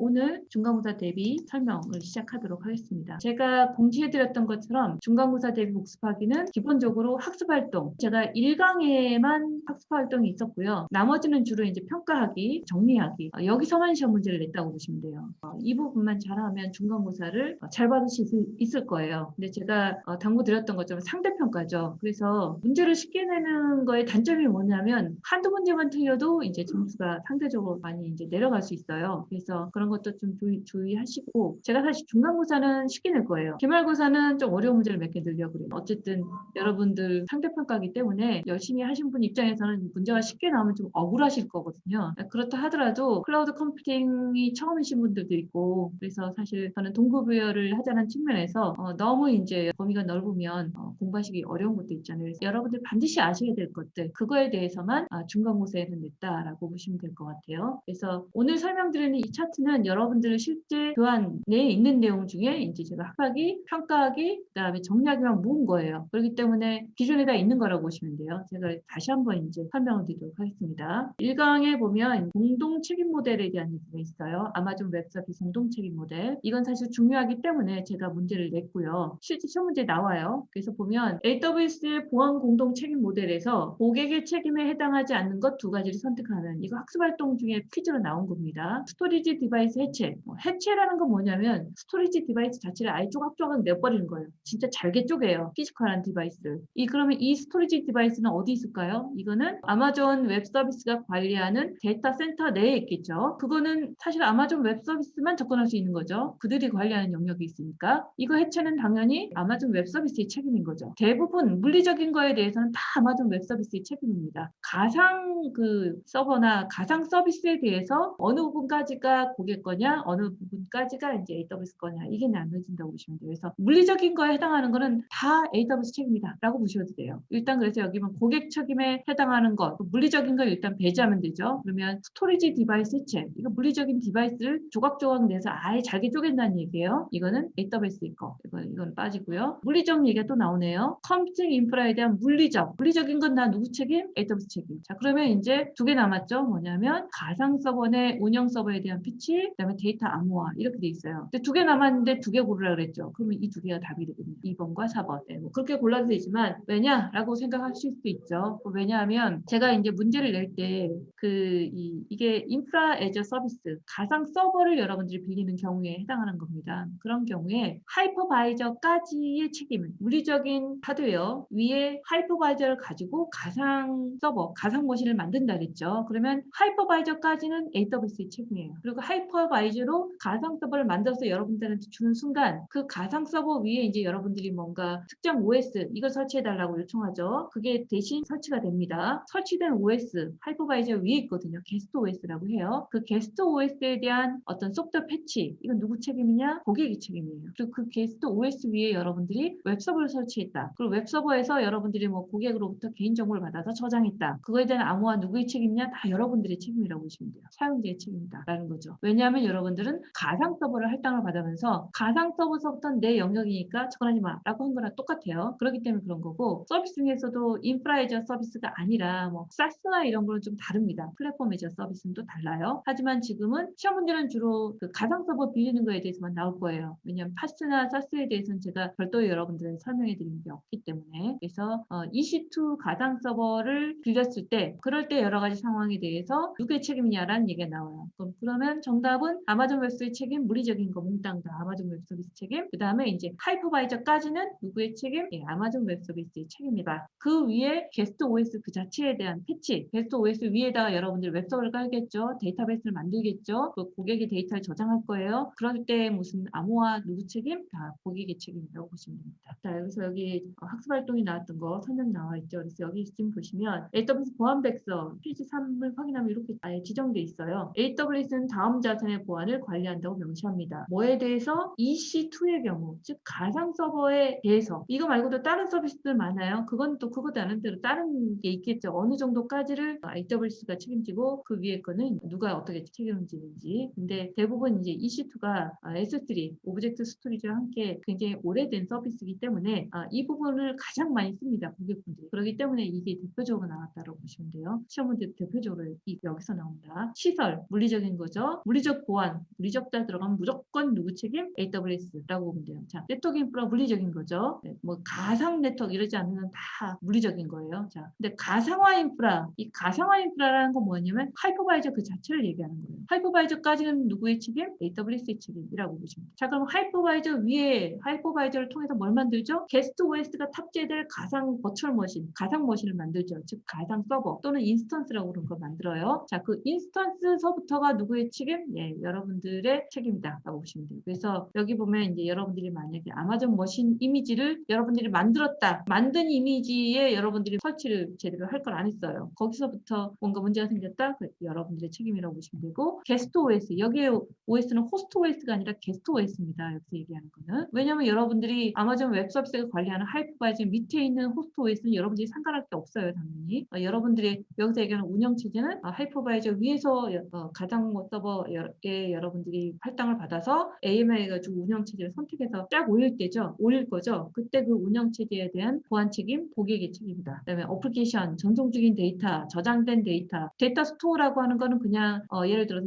오늘 중간고사 대비 설명을 시작하도록 하겠습니다. 제가 공지해드렸던 것처럼 중간고사 대비 복습하기는 기본적으로 학습활동, 제가 1강에만 학습활동이 있었고요. 나머지는 주로 이제 평가하기, 정리하기, 여기서만 시험 문제를 냈다고 보시면 돼요. 이 부분만 잘하면 중간고사를 잘 받을 수 있을 거예요. 근데 제가 당부드렸던 것처럼 상대평가죠. 그래서 문제를 쉽게 내는 거의 단점이 뭐냐면 한두 문제만 틀려도 이제 점수가 상대적으로 많이 이제 내려갈 수 있어요. 그래서 그런 것도 좀 주의하시고, 제가 사실 중간고사는 쉽게 낼 거예요. 기말고사는 좀 어려운 문제를 몇 개 넣으려고 그래요. 어쨌든 여러분들 상대평가이기 때문에 열심히 하신 분 입장에서는 문제가 쉽게 나오면 좀 억울하실 거거든요. 그렇다 하더라도 클라우드 컴퓨팅이 처음이신 분들도 있고, 그래서 사실 저는 동급부여를 하자는 측면에서 너무 이제 범위가 넓으면 공부하시기 어려운 것도 있잖아요. 그래서 여러분들 반드시 아셔야 될 것들, 그거에 대해서만 중간고사에는 냈다라고 보시면 될 것 같아요. 그래서 오늘 설명드리는 이 차트는 여러분들 실제 교환 내에 있는 내용 중에 이제 제가 학하기, 평가하기, 그다음에 정리하기만 모은 거예요. 그렇기 때문에 기존에 다 있는 거라고 보시면 돼요. 제가 다시 한번 이제 설명을 드리도록 하겠습니다. 1강에 보면 공동 책임 모델에 대한 얘기가 있어요. 아마존 웹서비스 공동 책임 모델. 이건 사실 중요하기 때문에 제가 문제를 냈고요. 실제 시험 문제 나와요. 그래서 보면 AWS의 보안 공동 책임 모델에서 고객의 책임에 해당하지 않는 것 두 가지를 선택하는, 이거 학습활동 중에 퀴즈로 나온 겁니다. 스토리지 디바이스 해체. 해체라는 건 뭐냐면 스토리지 디바이스 자체를 아예 조각조각 내버리는 거예요. 진짜 잘게 쪼개요. 피지컬한 디바이스. 그러면 이 스토리지 디바이스는 어디 있을까요? 이거는 아마존 웹서비스가 관리하는 데이터 센터 내에 있겠죠. 그거는 사실 아마존 웹서비스만 접근할 수 있는 거죠. 그들이 관리하는 영역이 있으니까. 이거 해체는 당연히 아마존 웹서비스의 책임인 거죠. 대부분 물리적인 거에 대해서는 다 아마존 웹서비스의 책임입니다. 가상 서버나 가상 서비스에 대해서 어느 부분까지가 고객 거냐, 어느 부분까지가 이제 AWS 거냐, 이게 나눠진다고 보시면 돼요. 그래서 물리적인 거에 해당하는 거는 다 AWS 책임이다라고 보셔도 돼요. 일단 그래서 여기 보면 고객 책임에 해당하는 것, 물리적인 걸 일단 배제하면 되죠. 그러면 스토리지 디바이스 해체, 이거 물리적인 디바이스를 조각조각 내서 아예 잘게 쪼갠다는 얘기예요. 이거는 AWS의 거, 이건 빠지고요. 물리적 얘기가 또 나오네요. 컴퓨팅 인프라에 대한 물리적인 건 다 누구 책임? AWS 책임. 자, 그러면 이제 두 개 남았죠. 뭐냐면 가상 서버 내 운영 서버에 대한 패치, 그다음에 데이터 암호화, 이렇게 돼 있어요. 근데 두 개 남았는데 두 개 고르라 그랬죠. 그러면 이 두 개가 답이 되거든요. 2번과 4번. 네, 뭐 그렇게 골라도 되지만 왜냐라고 생각하실 수도 있죠. 왜냐하면 제가 이제 문제를 낼 때 이게 인프라 애저 서비스, 가상 서버를 여러분들이 빌리는 경우에 해당하는 겁니다. 그런 경우에 하이퍼바이저까지의 책임은 물리적인 하드웨어 위에 하이퍼바이저를 가지고 가상 서버, 가상 머신을 만든다 그랬죠. 그러면 하이퍼바이저까지는 AWS의 책임이에요. 그리고 하이퍼바이저로 가상 서버를 만들어서 여러분들한테 주는 순간 그 가상 서버 위에 이제 여러분들이 뭔가 특정 OS 이걸 설치해달라고 요청하죠. 그게 대신 설치가 됩니다. 설치된 OS, 하이퍼바이저 위에 있거든요. 게스트 OS라고 해요. 그 게스트 OS에 대한 어떤 소프트웨어 패치, 이건 누구 책임이냐? 고객의 책임이에요. 그리고 그 게스트 OS 위에 여러분들이 웹서버를 설치했다. 그리고 웹서버에서 여러분들이 뭐 고객으로부터 개인정보를 받아서 저장했다. 그거에 대한 암호화 누구의 책임이냐? 다 여러분들의 책임이라고 보시면 돼요. 사용자의 책임이다라는 거죠. 왜냐하면 여러분들은 가상 서버를 할당을 받으면서 가상 서버서부터 내 영역이니까 접근하지 마라고 한 거랑 똑같아요. 그렇기 때문에 그런 거고, 서비스 중에서도 인프라 애저 서비스가 아니라 뭐 SaaS나 이런 거는 좀 다릅니다. 플랫폼 애저 서비스는 또 달라요. 하지만 지금은 시험 문제는 주로 그 가상 서버 빌리는 거에 대해서만 나올 거예요. 왜냐하면 파스나 사스에 대해서는 제가 별도의 여러분들은 설명해 드리는 게 없기 때문에. 그래서 EC2 가상 서버를 빌렸을 때, 그럴 때 여러 가지 상황에 대해서 누구의 책임이냐라는 얘기가 나와요. 그러면 정답은 아마존 웹서비스 책임, 물리적인 거 몽땅 다 아마존 웹서비스 책임, 그 다음에 이제 하이퍼바이저까지는 누구의 책임? 예, 아마존 웹서비스의 책임이다. 그 위에 게스트 OS 그 자체에 대한 패치, 게스트 OS 위에다가 여러분들 웹서버를 깔겠죠. 데이터베이스를 만들겠죠. 그 고객의 데이터를 저장할 거예요. 그럴 때 무슨 암호화 누구 책임? 다 고객의 책임이라고 보시면 됩니다. 자, 여기서 여기 학습활동이 나왔던 거 설명 나와 있죠. 그래서 여기 지금 보시면 AWS 보안 백서 페이지 3을 확인하면 이렇게 아예 지정돼 있어요. AWS는 다음 자산의 보안을 관리한다고 명시합니다. 뭐에 대해서? EC2의 경우, 즉 가상 서버에 대해서. 이거 말고도 다른 서비스들 많아요. 그건 또 그거 다른 대로 다른 게 있겠죠. 어느 정도까지를 AWS가 책임지고 그 위에 거는 누가 어떻게 책임지는지. 근데 대부분 이제 EC2가 S3, 오브젝트 스토리지와 함께 굉장히 오래된 서비스이기 때문에 이 부분을 가장 많이 씁니다. 고객분들이. 그렇기 때문에 이게 대표적으로 나왔다고 보시면 돼요. 시험 문제 대표적으로 여기서 나온다. 시설, 물리적인 거죠. 물리적 물리적 보안, 물리적자 들어가면 무조건 누구 책임? AWS라고 보면 돼요. 자, 네트워크 인프라 물리적인 거죠. 네, 뭐 가상 네트워크 이러지 않으면 다 물리적인 거예요. 자, 근데 가상화 인프라, 이 가상화 인프라라는 건 뭐냐면 하이퍼바이저 그 자체를 얘기하는 거예요. 하이퍼바이저까지는 누구의 책임? AWS의 책임이라고 보시면 돼요. 자, 그럼 하이퍼바이저 위에 하이퍼바이저를 통해서 뭘 만들죠? 게스트 OS가 탑재될 가상 버추얼 머신, 가상 머신을 만들죠. 즉 가상 서버 또는 인스턴스라고 그런 거 만들어요. 자, 그 인스턴스서부터가 누구의 책임? 예, 여러분들의 책임이다라고 보시면 돼요. 그래서 여기 보면 이제 여러분들이 만약에 아마존 머신 이미지를 여러분들이 만들었다. 만든 이미지에 여러분들이 설치를 제대로 할 걸 안 했어요. 거기서부터 뭔가 문제가 생겼다. 그 여러분들의 책임이라고 보시면 되고 게스트 OS, 여기에 OS는 호스트 OS가 아니라 게스트 OS입니다. 여기서 얘기하는 거는. 왜냐하면 여러분들이 아마존 웹 서비스가 관리하는 하이퍼바이저 밑에 있는 호스트 OS는 여러분들이 상관할 게 없어요. 당연히. 여러분들이 여기서 얘기하는 운영체제는 하이퍼바이저 위에서 가상 서버에 여러분들이 할당을 받아서 AMI 가지고 운영체제를 선택해서 쫙 올릴 거죠. 그때 그 운영체제에 대한 보안 책임, 고객의 책임이다. 그다음에 어플리케이션, 전송 중인 데이터, 저장된 데이터 스토어라고 하는 거는 그냥 예를 들어서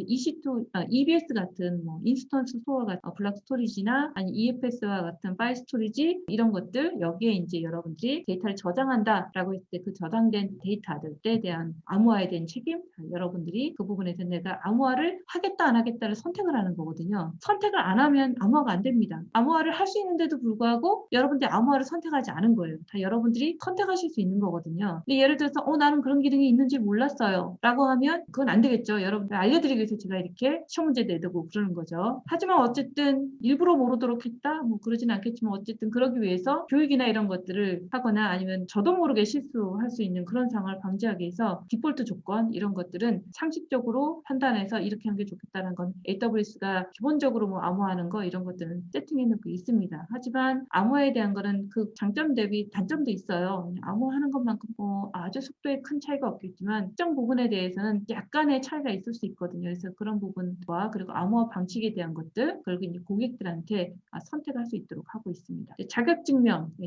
EBS 같은 뭐 인스턴스 스토어 같은 블락 스토리지나 아니 EFS와 같은 파일 스토리지 이런 것들 여기에 이제 여러분들이 데이터를 저장한다라고 했을 때 그 저장된 데이터들에 대한 암호화에 대한 책임 여러분들이 그 부분에서 내가 암호화를 하겠다 안 하겠다를 선택을 하는 거거든요. 선택을 안 하면 암호화가 안 됩니다. 암호화를 할 수 있는데도 불구하고 여러분들이 암호화를 선택하지 않은 거예요. 다 여러분들이 선택하실 수 있는 거거든요. 근데 예를 들어서 나는 그런 기능이 있는지 몰랐어요 라고 하면 그건 안 되겠죠. 여러분들 알려드리기 위해서 제가 이렇게 시험 문제 내두고 그러는 거죠. 하지만 어쨌든 일부러 모르도록 했다? 뭐 그러진 않겠지만 어쨌든 그러기 위해서 교육이나 이런 것들을 하거나 아니면 저도 모르게 실수할 수 있는 그런 상황을 방지하기 위해서 디폴트 조건 이런 것들은 상식적으로 판단해서 이렇게 하는 게 좋겠다는 건 AWS가 기본적으로 뭐 암호화하는 거 이런 것들은 세팅해 놓고 있습니다. 하지만 암호화에 대한 거는 그 장점 대비 단점도 있어요. 암호화하는 것만큼 아주 속도에 큰 차이가 없겠지만 특정 부분에 대해서는 약간의 차이가 있을 수 있거든요. 그래서 그런 부분과 그리고 암호화 방식에 대한 것들 그리고 이제 고객들한테 선택할 수 있도록 하고 있습니다.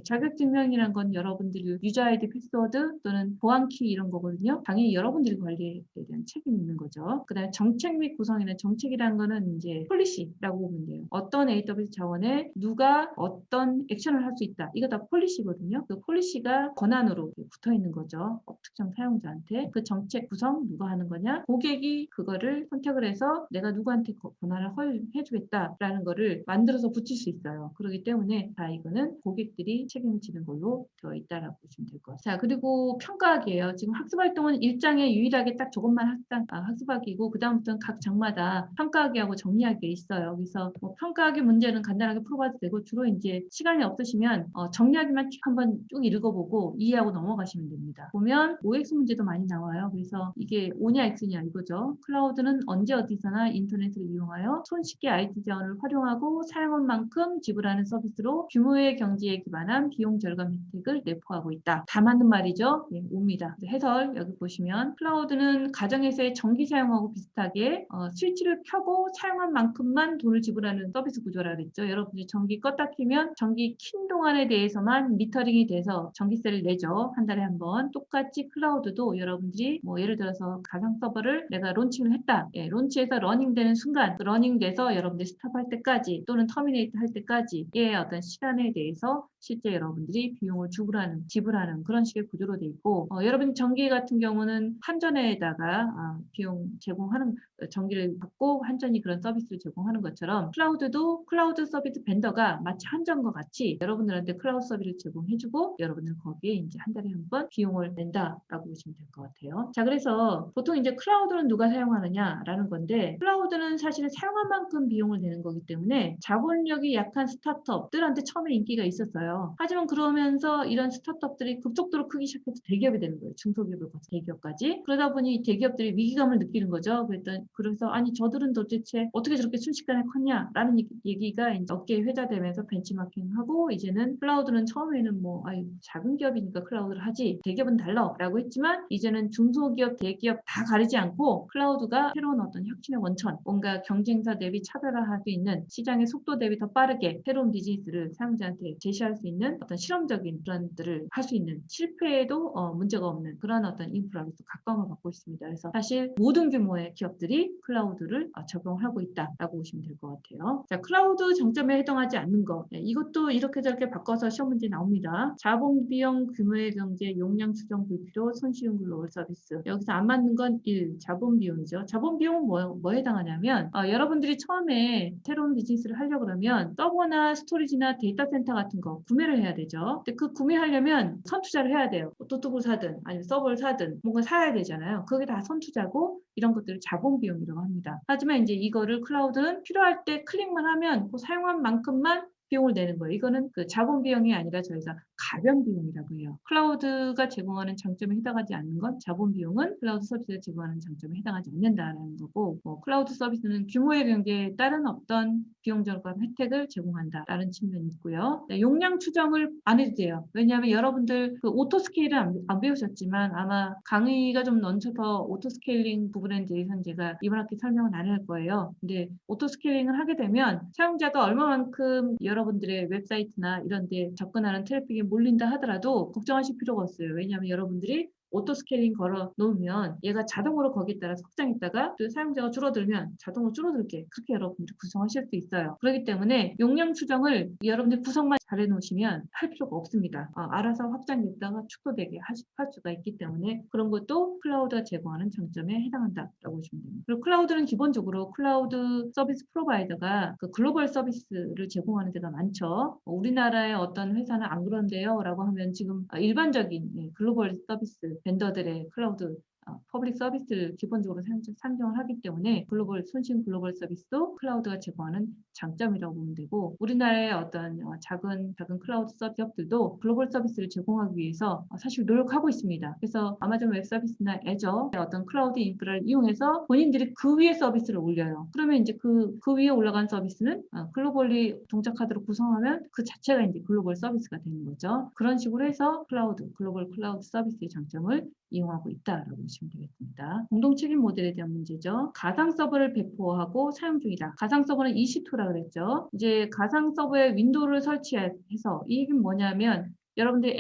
자격증명이란 건 여러분들이 유저 아이디 패스워드 또는 보안키 이런 거거든요. 당연히 여러분들이 관리에 대한 책임이 있는 거죠. 그다음에 정책 및 구성이나 정책이라는 거는 이제 폴리시라고 보면 돼요. 어떤 AWS 자원에 누가 어떤 액션을 할 수 있다. 이거 다 폴리시거든요. 그 폴리시가 권한으로 붙어 있는 거죠. 특정 사용자한테 그 정책 구성 누가 하는 거냐? 고객이 그거를 선택을 해서 내가 누구한테 권한을 해주겠다라는 거를 만들어서 붙일 수 있어요. 그렇기 때문에 다 이거는 고객들이 책임을 지는 걸로 되어 있다라고 보시면 될 것 같아요. 자, 그리고 평가학이에요. 지금 학습활동은 일장에 유일하게 딱 저것만 학습학이고 그 다음부터는 각 장마다 평가학이하고 정리하게 있어요. 그래서 뭐 평가학의 문제는 간단하게 풀어봐도 되고 주로 이제 시간이 없으시면 정리하기만 한번 쭉 읽어보고 이해하고 넘어가시면 됩니다. 보면 OX 문제도 많이 나와요. 그래서 이게 O냐 X냐 이거죠. 클라우드는 언제 어디서나 인터넷을 이용하여 손쉽게 IT 자원을 활용하고 사용한 만큼 지불하는 서비스로 규모의 경제에 기반한 비용 절감 혜택을 내포하고 있다. 다 맞는 말이죠. 예, O입니다. 해설 여기 보시면 클라우드는 가정에서의 전기 사용하고 비슷하게 스위치를 켜고 사용한 만큼만 돈을 지불하는 서비스 구조라 그랬죠. 여러분들이 전기 껐다 켜면 전기 킨 동안에 대해서만 미터링이 돼서 전기세를 내죠. 한 달에 한 번. 똑같이 클라우드도 여러분들이 뭐 예를 들어서 가상 서버를 내가 론칭을 했다. 예, 론치해서 러닝되는 순간 그 러닝돼서 여러분들이 스탑할 때까지 또는 터미네이트 할 때까지의 어떤 시간에 대해서 실제 여러분들이 비용을 지불하는 그런 식의 구조로 돼 있고 여러분 전기 같은 경우는 한전에다가 비용 제공하는 전기를 받고 한전이 그런 서비스를 제공하는 것처럼 클라우드도 클라우드 서비스 벤더가 마치 한전과 같이 여러분들한테 클라우드 서비스를 제공해주고 여러분은 거기에 이제 한 달에 한 번 비용을 낸다라고 보시면 될 것 같아요. 자, 그래서 보통 이제 클라우드는 누가 사용하느냐라는 건데 클라우드는 사실은 사용한 만큼 비용을 내는 거기 때문에 자본력이 약한 스타트업들한테 처음에 인기가 있었어요. 하지만 그러면서 이런 스타트업들이 급속도로 크기 시작해서 대기업이 되는 거예요. 중소기업을 거쳐 대기업까지. 그러다 보니 대기업들이 위기감을 느끼는 거죠. 그래서 아니 저들은 도대체 어떻게 저렇게 순식간에 컸냐라는 얘기가 이제 어깨에 회자되면서 벤치마킹하고 이제는 클라우드는 처음에는 뭐 작은 기업이니까 클라우드를 하지 대기업은 달라라고 했지만 이제는 중소기업, 대기업 다 가리지 않고 클라우드가 새로운 어떤 혁신의 원천, 뭔가 경쟁사 대비 차별화할 수 있는 시장의 속도 대비 더 빠르게 새로운 비즈니스를 사용자한테 제시할 수 있는 어떤 실험적인 브랜드를 할 수 있는 실패에도 문제가 없는 그런 어떤 인프라로서 각광을 받고 있습니다. 그래서 사실 모든 규모의 기업들이 클라우드 클라우드를 적용하고 있다라고 보시면 될 것 같아요. 자, 클라우드 장점에 해당하지 않는 거. 이것도 이렇게 저렇게 바꿔서 시험 문제 나옵니다. 자본 비용, 규모의 경제, 용량 추정 불필요, 손쉬운 글로벌 서비스. 여기서 안 맞는 건 1. 자본 비용이죠. 자본 비용은 뭐 해당하냐면 여러분들이 처음에 새로운 비즈니스를 하려고 그러면 서버나 스토리지나 데이터 센터 같은 거 구매를 해야 되죠. 근데 그 구매하려면 선투자를 해야 돼요. 노트북을 사든 아니면 서버를 사든 뭔가 사야 되잖아요. 그게 다 선투자고 이런 것들을 자본 비용이라고 합니다. 하지만 이제 이거를 클라우드는 필요할 때 클릭만 하면 그 사용한 만큼만 비용을 내는 거예요. 이거는 그 자본 비용이 아니라 저희가 가변 비용이라고 해요. 클라우드가 제공하는 장점에 해당하지 않는 건 자본 비용은 클라우드 서비스가 제공하는 장점에 해당하지 않는다라는 거고, 클라우드 서비스는 규모의 경제에 따른 어떤 비용 절감 혜택을 제공한다라는 측면이 있고요. 네, 용량 추정을 안 해도 돼요. 왜냐하면 여러분들 그 오토 스케일을 안 배우셨지만 아마 강의가 좀 넘쳐서 오토 스케일링 부분에 대해서는 제가 이번 학기 설명은 안 할 거예요. 근데 오토 스케일링을 하게 되면 사용자가 얼마만큼 여러분들의 웹사이트나 이런 데 접근하는 트래픽이 몰린다 하더라도 걱정하실 필요가 없어요. 왜냐하면 여러분들이 오토 스케일링 걸어 놓으면 얘가 자동으로 거기에 따라서 확장했다가 또 사용자가 줄어들면 자동으로 줄어들게 그렇게 여러분들이 구성하실 수 있어요. 그렇기 때문에 용량 추정을 여러분들 구성만 잘 해놓으시면 할 필요가 없습니다. 알아서 확장됐다가 축소되게 할 수가 있기 때문에 그런 것도 클라우드가 제공하는 장점에 해당한다라고 보시면 됩니다. 그리고 클라우드는 기본적으로 클라우드 서비스 프로바이더가 그 글로벌 서비스를 제공하는 데가 많죠. 우리나라의 어떤 회사는 안 그런데요 라고 하면 지금 일반적인 글로벌 서비스 벤더들의 클라우드 퍼블릭 서비스를 기본적으로 상정을 하기 때문에 손쉬운 글로벌 서비스도 클라우드가 제공하는 장점이라고 보면 되고, 우리나라의 어떤 작은 클라우드 기업들도 글로벌 서비스를 제공하기 위해서 사실 노력하고 있습니다. 그래서 아마존 웹 서비스나 애저의 어떤 클라우드 인프라를 이용해서 본인들이 그 위에 서비스를 올려요. 그러면 이제 그 위에 올라간 서비스는 글로벌리 동작하도록 구성하면 그 자체가 이제 글로벌 서비스가 되는 거죠. 그런 식으로 해서 글로벌 클라우드 서비스의 장점을 이용하고 있다라고 보시면 되겠습니다. 공동 책임 모델에 대한 문제죠. 가상 서버를 배포하고 사용 중이다. 가상 서버는 EC2라 그랬죠. 이제 가상 서버에 윈도우를 설치해서 이 얘기는 뭐냐면 여러분들이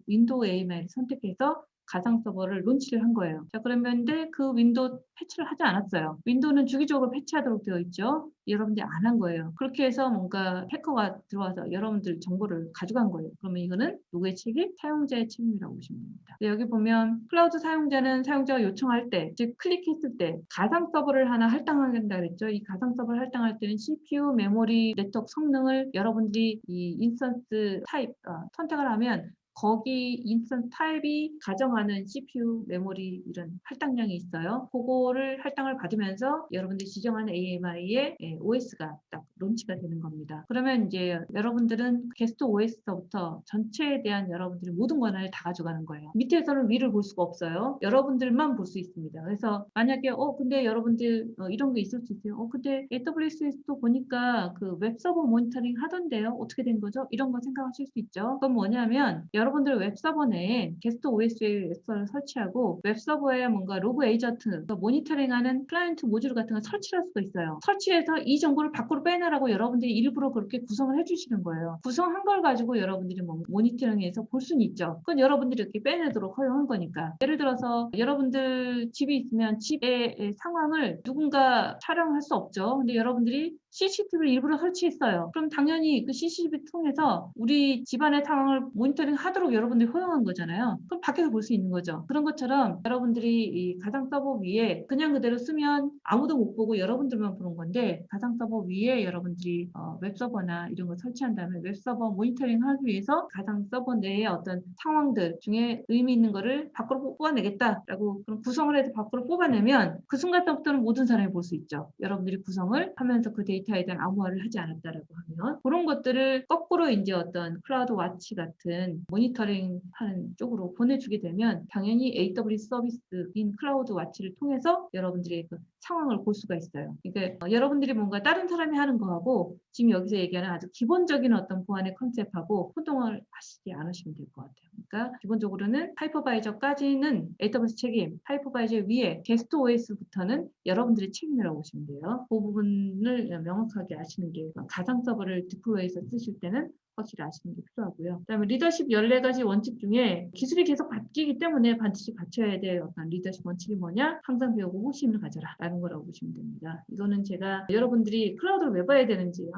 윈도우 AMI를 선택해서 가상 서버를 론치를 한 거예요. 자, 그런데 그 윈도우 패치를 하지 않았어요. 윈도우는 주기적으로 패치하도록 되어 있죠. 여러분들이 안 한 거예요. 그렇게 해서 뭔가 해커가 들어와서 여러분들 정보를 가져간 거예요. 그러면 이거는 누구의 책임? 사용자의 책임이라고 보시면 됩니다. 여기 보면 클라우드 사용자는 사용자가 요청할 때, 즉 클릭했을 때 가상 서버를 하나 할당한다 그랬죠. 이 가상 서버를 할당할 때는 CPU, 메모리, 네트워크 성능을 여러분들이 이 인스턴스 타입 선택을 하면 거기 인스턴스 타입이 가정하는 CPU, 메모리 이런 할당량이 있어요. 그거를 할당을 받으면서 여러분들이 지정하는 AMI의 OS가 딱 론치가 되는 겁니다. 그러면 이제 여러분들은 게스트 OS서부터 전체에 대한 여러분들의 모든 권한을 다 가져가는 거예요. 밑에서는 위를 볼 수가 없어요. 여러분들만 볼 수 있습니다. 그래서 만약에 근데 여러분들 이런 게 있을 수 있어요. 근데 AWS도 보니까 그 웹서버 모니터링 하던데요. 어떻게 된 거죠? 이런 거 생각하실 수 있죠. 그건 뭐냐면 여러분들 웹서버 내에 게스트 OS의 웹서버를 설치하고 웹서버에 뭔가 로그 에이전트, 모니터링하는 클라이언트 모듈 같은 걸 설치할 수가 있어요. 설치해서 이 정보를 밖으로 빼내라고 여러분들이 일부러 그렇게 구성을 해주시는 거예요. 구성한 걸 가지고 여러분들이 모니터링해서 볼 수는 있죠. 그건 여러분들이 이렇게 빼내도록 허용한 거니까. 예를 들어서 여러분들 집이 있으면 집의 상황을 누군가 촬영할 수 없죠. 근데 여러분들이 CCTV를 일부러 설치했어요. 그럼 당연히 그 CCTV 통해서 우리 집안의 상황을 모니터링 하도록 여러분들이 허용한 거잖아요. 그럼 밖에서 볼 수 있는 거죠. 그런 것처럼 여러분들이 이 가상 서버 위에 그냥 그대로 쓰면 아무도 못 보고 여러분들만 보는 건데, 가상 서버 위에 여러분들이 웹서버나 이런 걸 설치한 다음에 웹서버 모니터링 하기 위해서 가상 서버 내의 어떤 상황들 중에 의미 있는 거를 밖으로 뽑아내겠다라고 그런 구성을 해서 밖으로 뽑아내면 그 순간부터는 모든 사람이 볼 수 있죠. 여러분들이 구성을 하면서 그 데이터에 대한 암호화를 하지 않았다라고 하면 그런 것들을 거꾸로 이제 어떤 클라우드 와치 같은 모니터링 하는 쪽으로 보내주게 되면 당연히 AWS 서비스인 클라우드 와치를 통해서 여러분들이 그 상황을 볼 수가 있어요. 그러니까 여러분들이 뭔가 다른 사람이 하는 거하고 지금 여기서 얘기하는 아주 기본적인 어떤 보안의 컨셉하고 혼동을 하시지 않으시면 될 것 같아요. 그러니까 기본적으로는 하이퍼바이저까지는 AWS 책임, 하이퍼바이저 위에 게스트 OS부터는 여러분들의 책임이라고 보시면 돼요. 그 부분을 명확하게 아시는 게 가상 서버를 디플로이해서 쓰실 때는 확실히 아시는 게 필요하고요. 그다음에 리더십 14가지 원칙 중에 기술이 계속 바뀌기 때문에 반드시 갖춰야 될 어떤 리더십 원칙이 뭐냐? 항상 배우고 호기심을 가져라 라는 거라고 보시면 됩니다. 이거는 제가 여러분들이 클라우드를 왜 봐야 되는지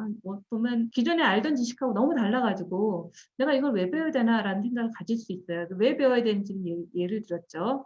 보면 기존에 알던 지식하고 너무 달라가지고 내가 이걸 왜 배워야 되나라는 생각을 가질 수 있어요. 왜 배워야 되는지는 예를 들었죠.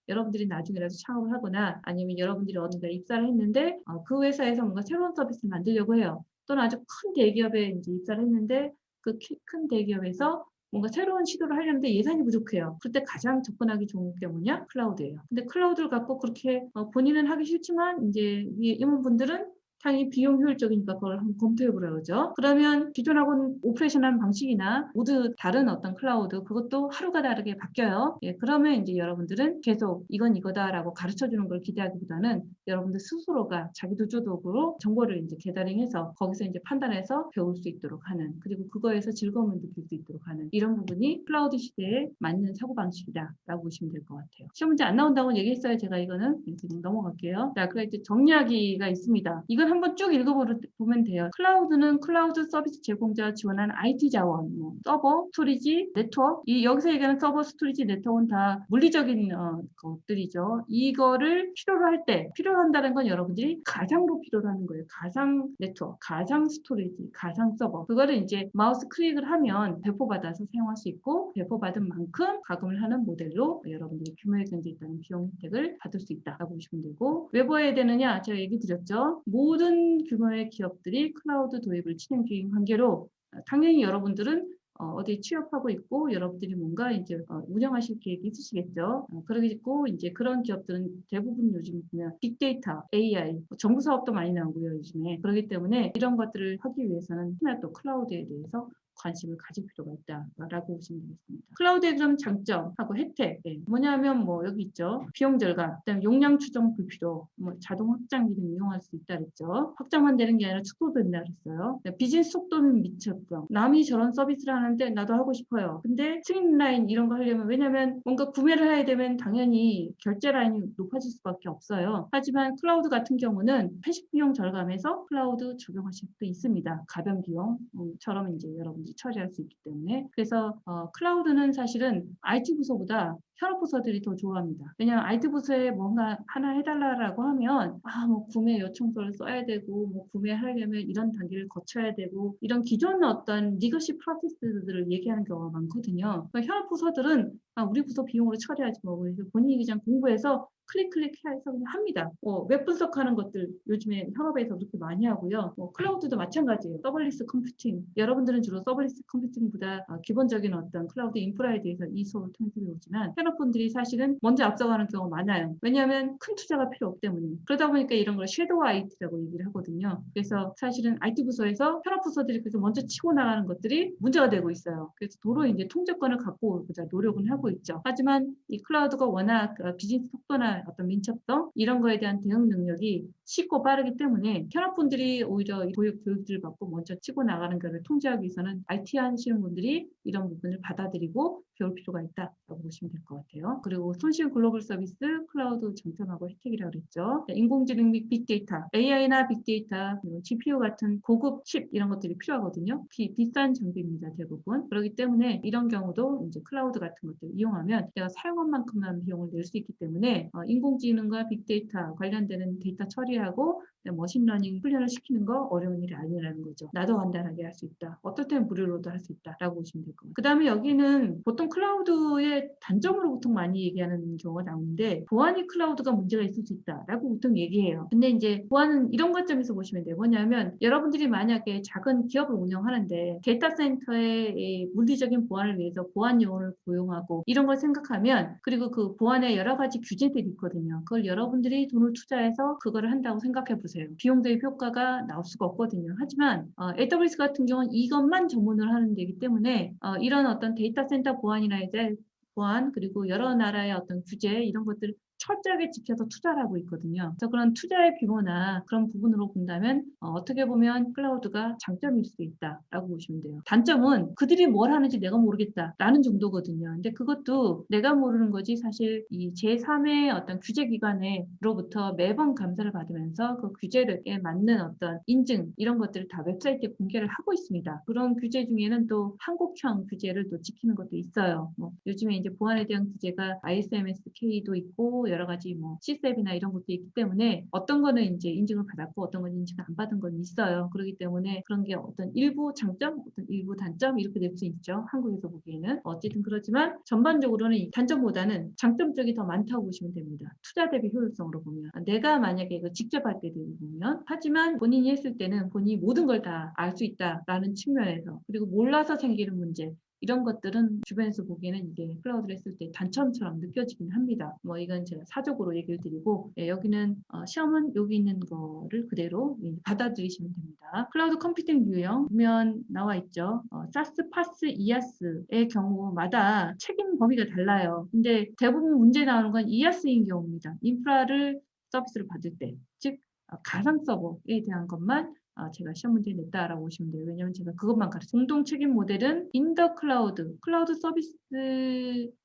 여러분들이 나중에라도 창업을 하거나 아니면 여러분들이 어딘가 입사를 했는데 그 회사에서 뭔가 새로운 서비스를 만들려고 해요. 또는 아주 큰 대기업에 이제 입사를 했는데 그 큰 대기업에서 뭔가 새로운 시도를 하려는데 예산이 부족해요. 그때 가장 접근하기 좋은 게 뭐냐? 클라우드예요. 근데 클라우드를 갖고 그렇게 본인은 하기 싫지만 이제 임원분들은 당연히 비용 효율적이니까 그걸 한번 검토해보라 그러죠. 그러면 기존하고는 오퍼레이션한 방식이나 모두 다른 어떤 클라우드 그것도 하루가 다르게 바뀌어요. 예, 그러면 이제 여러분들은 계속 이건 이거다라고 가르쳐주는 걸 기대하기보다는 여러분들 스스로가 자기 도주도구로 정보를 이제 게더링해서 거기서 이제 판단해서 배울 수 있도록 하는 그리고 그거에서 즐거움을 느낄 수 있도록 하는 이런 부분이 클라우드 시대에 맞는 사고방식이다라고 보시면 될 것 같아요. 시험 문제 안 나온다고 얘기했어요. 제가 이거는 지금 넘어갈게요. 자, 그래 이제 정리하기가 있습니다. 이건 한번 쭉 읽어보면 돼요. 클라우드는 클라우드 서비스 제공자가 지원하는 IT 자원, 서버, 스토리지, 네트워크. 여기서 얘기하는 서버, 스토리지, 네트워크는 다 물리적인 것들이죠. 이거를 필요로 할 때, 필요로 한다는 건 여러분들이 가상으로 필요로 하는 거예요. 가상 네트워크, 가상 스토리지, 가상 서버. 그거를 이제 마우스 클릭을 하면 배포받아서 사용할 수 있고 배포받은 만큼 가금을 하는 모델로 여러분들이 규모에 견져 있다는 비용 혜택을 받을 수 있다라고 보시면 되고 왜 봐야 되느냐? 제가 얘기 드렸죠. 모든 규모의 기업들이 클라우드 도입을 진행 중인 관계로 당연히 여러분들은 어디 취업하고 있고 여러분들이 뭔가 이제 운영하실 계획이 있으시겠죠. 그러고 이제 그런 기업들은 대부분 요즘 보면 빅데이터, AI, 정부 사업도 많이 나오고요 요즘에. 그렇기 때문에 이런 것들을 하기 위해서는 하나 또 클라우드에 대해서 관심을 가질 필요가 있다라고 보시면 되겠습니다. 클라우드의 좀 장점하고 혜택 뭐냐면 뭐 여기 있죠. 비용 절감, 그다음에 용량 추정 불필요, 자동 확장 기능 이용할 수 있다 그랬죠. 확장만 되는 게 아니라 축소도 된다 그랬어요. 비즈니스 속도는 미쳤죠. 남이 저런 서비스를 하는데 나도 하고 싶어요. 근데 승인 라인 이런 거 하려면 왜냐면 뭔가 구매를 해야 되면 당연히 결제 라인이 높아질 수밖에 없어요. 하지만 클라우드 같은 경우는 회식 비용 절감해서 클라우드 적용하실 수도 있습니다. 가변 비용처럼 이제 여러분 처리할 수 있기 때문에 그래서 클라우드는 사실은 IT 부서보다 현업 부서들이 더 좋아합니다. 왜냐하면 IT 부서에 뭔가 하나 해달라고 하면 뭐 구매 요청서를 써야 되고 뭐 구매하려면 이런 단계를 거쳐야 되고 이런 기존 어떤 리거십 프로세스들을 얘기하는 경우가 많거든요. 그러니까 현업 부서들은 우리 부서 비용으로 처리하지 뭐 그래서 본인이 그냥 공부해서 클릭해서 그냥 합니다. 웹 분석하는 것들 요즘에 현업에서 그렇게 많이 하고요. 클라우드도 마찬가지예요. 서블리스 컴퓨팅. 여러분들은 주로 서블리스 컴퓨팅보다 기본적인 어떤 클라우드 인프라에 대해서 이 수업을 통해서 배우지만 현업분들이 사실은 먼저 앞서가는 경우가 많아요. 왜냐하면 큰 투자가 필요 없기 때문에. 그러다 보니까 이런 걸 섀도우 IT라고 얘기를 하거든요. 그래서 사실은 IT 부서에서 현업 부서들이 그래서 먼저 치고 나가는 것들이 문제가 되고 있어요. 그래서 도로 이제 통제권을 갖고 오고자 노력은 하고 있죠. 하지만 이 클라우드가 워낙 비즈니스 속도나 어떤 민첩성 이런 거에 대한 대응 능력이 쉽고 빠르기 때문에 현업분들이 오히려 교육들을 받고 먼저 치고 나가는 것을 통제하기 위해서는 IT 하시는 분들이 이런 부분을 받아들이고 배울 필요가 있다고 보시면 될 것 같아요. 그리고 손쉬운 글로벌 서비스 클라우드 장점하고 혜택이라고 그랬죠. 인공지능 및 빅데이터, AI나 빅데이터, GPU 같은 고급 칩 이런 것들이 필요하거든요. 비싼 장비입니다. 대부분. 그렇기 때문에 이런 경우도 이제 클라우드 같은 것들 이용하면 내가 사용한 만큼만 비용을 낼 수 있기 때문에 인공지능과 빅데이터 관련되는 데이터 처리하고 머신러닝 훈련을 시키는 거 어려운 일이 아니라는 거죠. 나도 간단하게 할 수 있다. 어떨 때는 무료로도 할 수 있다라고 보시면 될 것 같아요. 그 다음에 여기는 보통 클라우드의 단점으로 보통 많이 얘기하는 경우가 나오는데 보안이 클라우드가 문제가 있을 수 있다라고 보통 얘기해요. 근데 이제 보안은 이런 관점에서 보시면 돼요. 뭐냐면 여러분들이 만약에 작은 기업을 운영하는데 데이터 센터의 물리적인 보안을 위해서 보안 요원을 고용하고 이런 걸 생각하면 그리고 그 보안에 여러 가지 규제들이 있거든요. 그걸 여러분들이 돈을 투자해서 그거를 한다고 생각해 보세요. 비용 대비 효과가 나올 수가 없거든요. 하지만 AWS 같은 경우는 이것만 전문을 하는 데이기 때문에 이런 어떤 데이터 센터 보안이나 이제 보안 그리고 여러 나라의 어떤 규제 이런 것들을 철저하게 지켜서 투자를 하고 있거든요. 그래서 그런 투자의 규모나 그런 부분으로 본다면 어떻게 보면 클라우드가 장점일 수 있다라고 보시면 돼요. 단점은 그들이 뭘 하는지 내가 모르겠다라는 정도거든요. 근데 그것도 내가 모르는 거지 사실 이 제3의 어떤 규제기관으로부터 매번 감사를 받으면서 그 규제에 맞는 어떤 인증 이런 것들을 다 웹사이트에 공개를 하고 있습니다. 그런 규제 중에는 또 한국형 규제를 또 지키는 것도 있어요. 뭐 요즘에 이제 보안에 대한 규제가 ISMS-K도 있고 여러 가지 뭐 C7이나 이런 것도 있기 때문에 어떤 거는 이제 인증을 받았고 어떤 건 인증을 안 받은 건 있어요. 그렇기 때문에 그런 게 어떤 일부 장점, 어떤 일부 단점 이렇게 될 수 있죠. 한국에서 보기에는 어쨌든 그렇지만 전반적으로는 단점보다는 장점 쪽이 더 많다고 보시면 됩니다. 투자 대비 효율성으로 보면 내가 만약에 이거 직접 할 때 보면 하지만 본인이 했을 때는 본인이 모든 걸 다 알 수 있다라는 측면에서 그리고 몰라서 생기는 문제 이런 것들은 주변에서 보기에는 이게 클라우드를 했을 때 단점처럼 느껴지긴 합니다. 뭐 이건 제가 사적으로 얘기를 드리고 여기는 시험은 여기 있는 거를 그대로 받아들이시면 됩니다. 클라우드 컴퓨팅 유형 보면 나와 있죠. 사스, 파스, 이아스의 경우마다 책임 범위가 달라요. 근데 대부분 문제 나오는 건 이아스인 경우입니다. 인프라를 서비스를 받을 때, 즉 가상 서버에 대한 것만 제가 시험 문제를 냈다라고 보시면 돼요. 왜냐하면 제가 그것만 가르쳐요. 공동 책임 모델은 인더 클라우드, 클라우드 서비스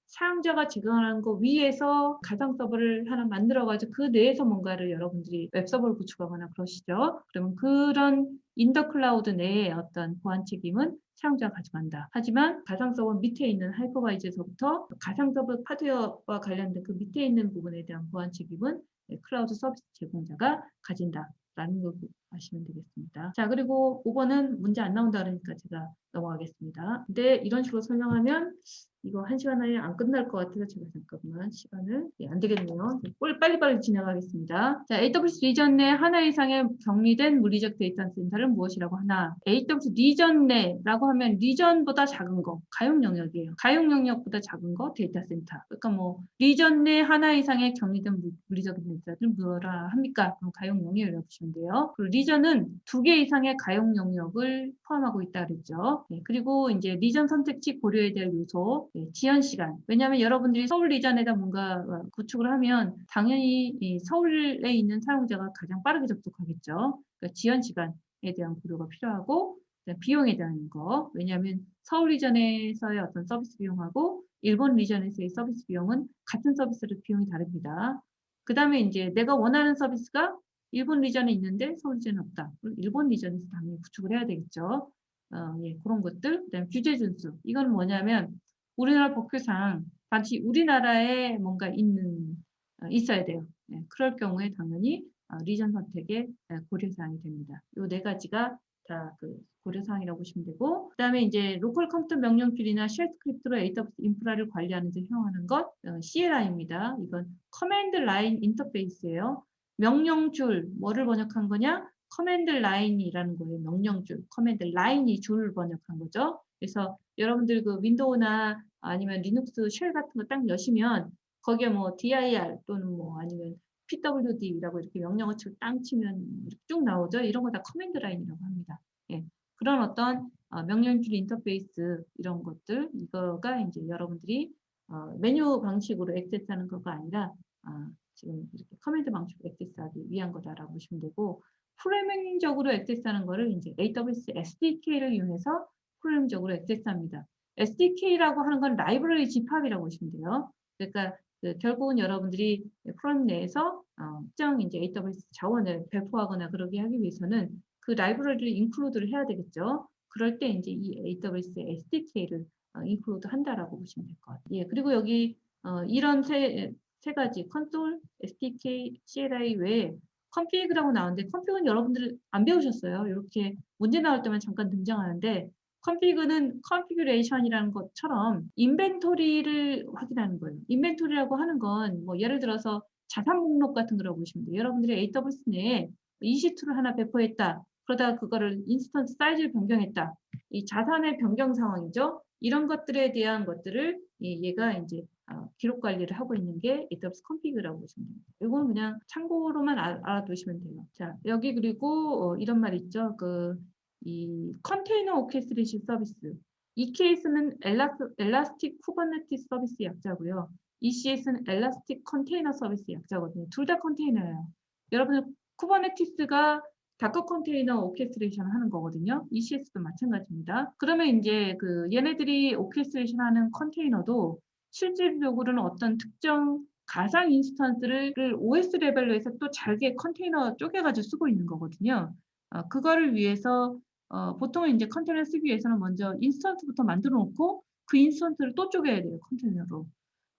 사용자가 제공하는 거 위에서 가상 서버를 하나 만들어가지고 그 내에서 뭔가를 여러분들이 웹서버를 구축하거나 그러시죠. 그러면 그런 인더 클라우드 내에 어떤 보안 책임은 사용자가 가져간다. 하지만 가상 서버 밑에 있는 하이퍼바이저에서부터 가상 서버 하드웨어와 관련된 그 밑에 있는 부분에 대한 보안 책임은 클라우드 서비스 제공자가 가진다. 라는 걸 아시면 되겠습니다. 자, 그리고 5번은 문제 안 나온다 그러니까 제가 넘어가겠습니다. 근데 이런 식으로 설명하면 이거 1시간 안에 안 끝날 것 같아서 제가 잠깐만 시간을 안 되겠네요. 빨리빨리 진행하겠습니다. 자, AWS 리전 내 하나 이상의 격리된 물리적 데이터 센터를 무엇이라고 하나? AWS 리전 내라고 하면 리전보다 작은 거, 가용 영역이에요. 가용 영역보다 작은 거 데이터 센터. 그러니까 뭐 리전 내 하나 이상의 격리된 물리적 데이터를 뭐라 합니까? 그럼 가용 영역이라고 보시면 돼요. 그리고 리전은 2개 이상의 가용 영역을 포함하고 있다 그랬죠. 네, 그리고 이제 리전 선택지 고려해야 될 요소, 지연 시간. 왜냐하면 여러분들이 서울 리전에다 뭔가 구축을 하면 당연히 이 서울에 있는 사용자가 가장 빠르게 접속하겠죠. 그러니까 지연 시간에 대한 고려가 필요하고 비용에 대한 거. 왜냐하면 서울 리전에서의 어떤 서비스 비용하고 일본 리전에서의 서비스 비용은 같은 서비스로 비용이 다릅니다. 그 다음에 이제 내가 원하는 서비스가 일본 리전에 있는데 서울 리전에 없다. 그럼 일본 리전에서 당연히 구축을 해야 되겠죠. 예, 그런 것들. 그다음에 규제 준수. 이건 뭐냐면 우리나라 법규상 반드시 우리나라에 뭔가 있어야 돼요. 예, 그럴 경우에 당연히 리전 선택의 고려사항이 됩니다. 이 네 가지가 다 그 고려사항이라고 보시면 되고, 그 다음에 이제 로컬 컴퓨터 명령줄이나 쉘 스크립트로 AWS 인프라를 관리하는 데 사용하는 것 CLI입니다. 이건 커맨드 라인 인터페이스예요. 명령줄 뭐를 번역한 거냐? 커맨드 라인이라는 거예요. 명령줄, 커맨드 라인이 줄을 번역한 거죠. 그래서 여러분들 그 윈도우나 아니면 리눅스 쉘 같은 거 딱 여시면 거기에 뭐 dir 또는 뭐 아니면 pwd라고 이렇게 명령어 치고 땅 치면 이렇게 쭉 나오죠. 이런 거 다 커맨드 라인이라고 합니다. 예. 그런 어떤 명령줄 인터페이스 이런 것들 이거가 이제 여러분들이 메뉴 방식으로 액세스하는 거가 아니라 지금 이렇게 커맨드 방식으로 액세스하기 위한 거다라고 보시면 되고 프로그래밍적으로 액세스하는 거를 이제 AWS SDK를 이용해서 프로그램적으로 액세스합니다. SDK라고 하는 건 라이브러리 집합이라고 보시면 돼요. 그러니까 결국은 여러분들이 프로그램 내에서 특정 이제 AWS 자원을 배포하거나 그러게 하기 위해서는 그 라이브러리를 인클루드를 해야 되겠죠. 그럴 때 이제 이 AWS SDK를 인클루드 한다라고 보시면 될 것 같아요. 예, 그리고 여기 이런 세 가지 컨솔, SDK, CLI 외에 컴피그라고 나오는데 컴피그는 여러분들 안 배우셨어요. 이렇게 문제 나올 때만 잠깐 등장하는데 컴피그는 컨피그레이션이라는 것처럼 인벤토리를 확인하는 거예요. 인벤토리라고 하는 건 뭐 예를 들어서 자산 목록 같은 거라고 보시면 돼요. 여러분들이 AWS 내에 EC2를 하나 배포했다. 그러다가 그거를 인스턴스 사이즈를 변경했다. 이 자산의 변경 상황이죠. 이런 것들에 대한 것들을 얘가 이제 기록 관리를 하고 있는 게 AWS 컴피그라고 보시면 됩니다. 이건 그냥 참고로만 알아두시면 돼요. 자, 여기 그리고 이런 말 있죠. 이 컨테이너 오케스트레이션 서비스. 이 케이스는 엘라스틱 쿠버네티스 서비스 약자고요. ECS는 Elastic Container Service 약자거든요. 둘 다 컨테이너예요. 여러분들 쿠버네티스가 다커 컨테이너 오케스트레이션 하는 거거든요. ECS도 마찬가지입니다. 그러면 이제 그 얘네들이 오케스트레이션 하는 컨테이너도 실질적으로는 어떤 특정 가상 인스턴스를 OS 레벨로 해서 또 잘게 컨테이너 쪼개가지고 쓰고 있는 거거든요. 그거를 위해서 보통은 이제 컨테이너 쓰기 위해서는 먼저 인스턴스부터 만들어 놓고 그 인스턴스를 또 쪼개야 돼요, 컨테이너로.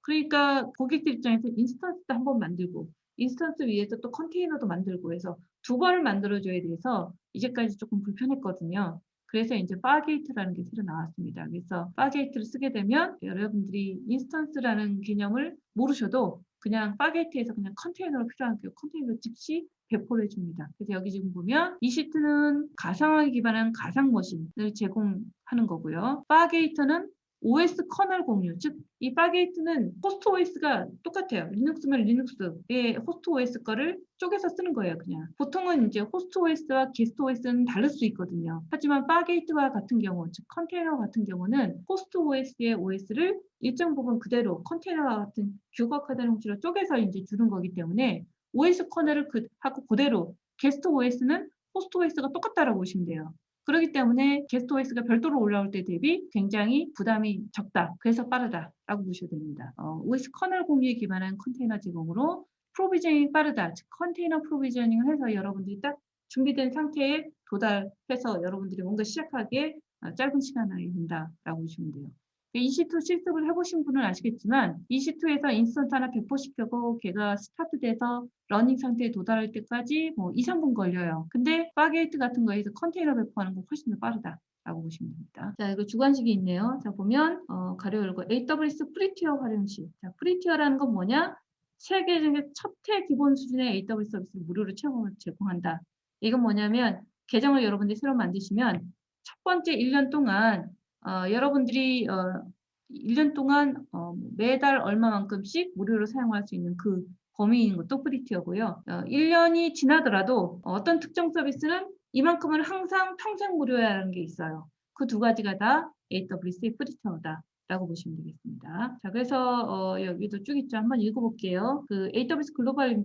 그러니까 고객들 입장에서 인스턴스도 한번 만들고 인스턴스 위에서 또 컨테이너도 만들고 해서 두 번을 만들어줘야 돼서 이제까지 조금 불편했거든요. 그래서 이제 파게이트라는 게 새로 나왔습니다. 그래서 파게이트를 쓰게 되면 여러분들이 인스턴스라는 개념을 모르셔도 그냥 파게이트에서 그냥 컨테이너로 필요한 그 컨테이너 즉시 배포를 해줍니다. 그래서 여기 지금 보면 이시트는 가상화에 기반한 가상 머신을 제공하는 거고요. 파게이트는 OS 커널 공유, 즉 이 파게이트는 호스트 OS가 똑같아요. 리눅스면 리눅스의 호스트 OS 거를 쪼개서 쓰는 거예요, 그냥. 보통은 이제 호스트 OS와 게스트 OS는 다를 수 있거든요. 하지만 파게이트와 같은 경우, 즉 컨테이너 같은 경우는 호스트 OS의 OS를 일정 부분 그대로 컨테이너와 같은 규거 카드 형식으로 쪼개서 이제 주는 거기 때문에 OS 커널을 하고 그대로 게스트 OS는 호스트 OS가 똑같다라고 보시면 돼요. 그렇기 때문에 게스트 OS가 별도로 올라올 때 대비 굉장히 부담이 적다. 그래서 빠르다라고 보셔야 됩니다. OS 커널 공유에 기반한 컨테이너 제공으로 프로비저닝이 빠르다. 즉 컨테이너 프로비저닝을 해서 여러분들이 딱 준비된 상태에 도달해서 여러분들이 뭔가 시작하기에 짧은 시간 안에 된다라고 보시면 돼요. EC2 실습을 해보신 분은 아시겠지만 EC2에서 인스턴트 하나 배포시켜고 걔가 스타트돼서 러닝 상태에 도달할 때까지 뭐 2, 3분 걸려요. 근데 파게이트 같은 거에서 컨테이너 배포하는 건 훨씬 더 빠르다라고 보시면 됩니다. 자, 이거 주관식이 있네요. 자, 보면 가로 열고 AWS 프리티어 활용식. 자, 프리티어라는 건 뭐냐? 세계 중에 첫해 기본 수준의 AWS 서비스를 무료로 제공한다. 이건 뭐냐면 계정을 여러분들이 새로 만드시면 첫 번째 1년 동안 여러분들이 1년 동안 매달 얼마만큼씩 무료로 사용할 수 있는 그 범위인 것도 프리티어고요. 1년이 지나더라도 어떤 특정 서비스는 이만큼은 항상 평생 무료라는 게 있어요. 그 두 가지가 다 AWS의 프리티어다라고 보시면 되겠습니다. 자, 그래서 여기도 쭉 있죠. 한번 읽어볼게요. 그 AWS 글로벌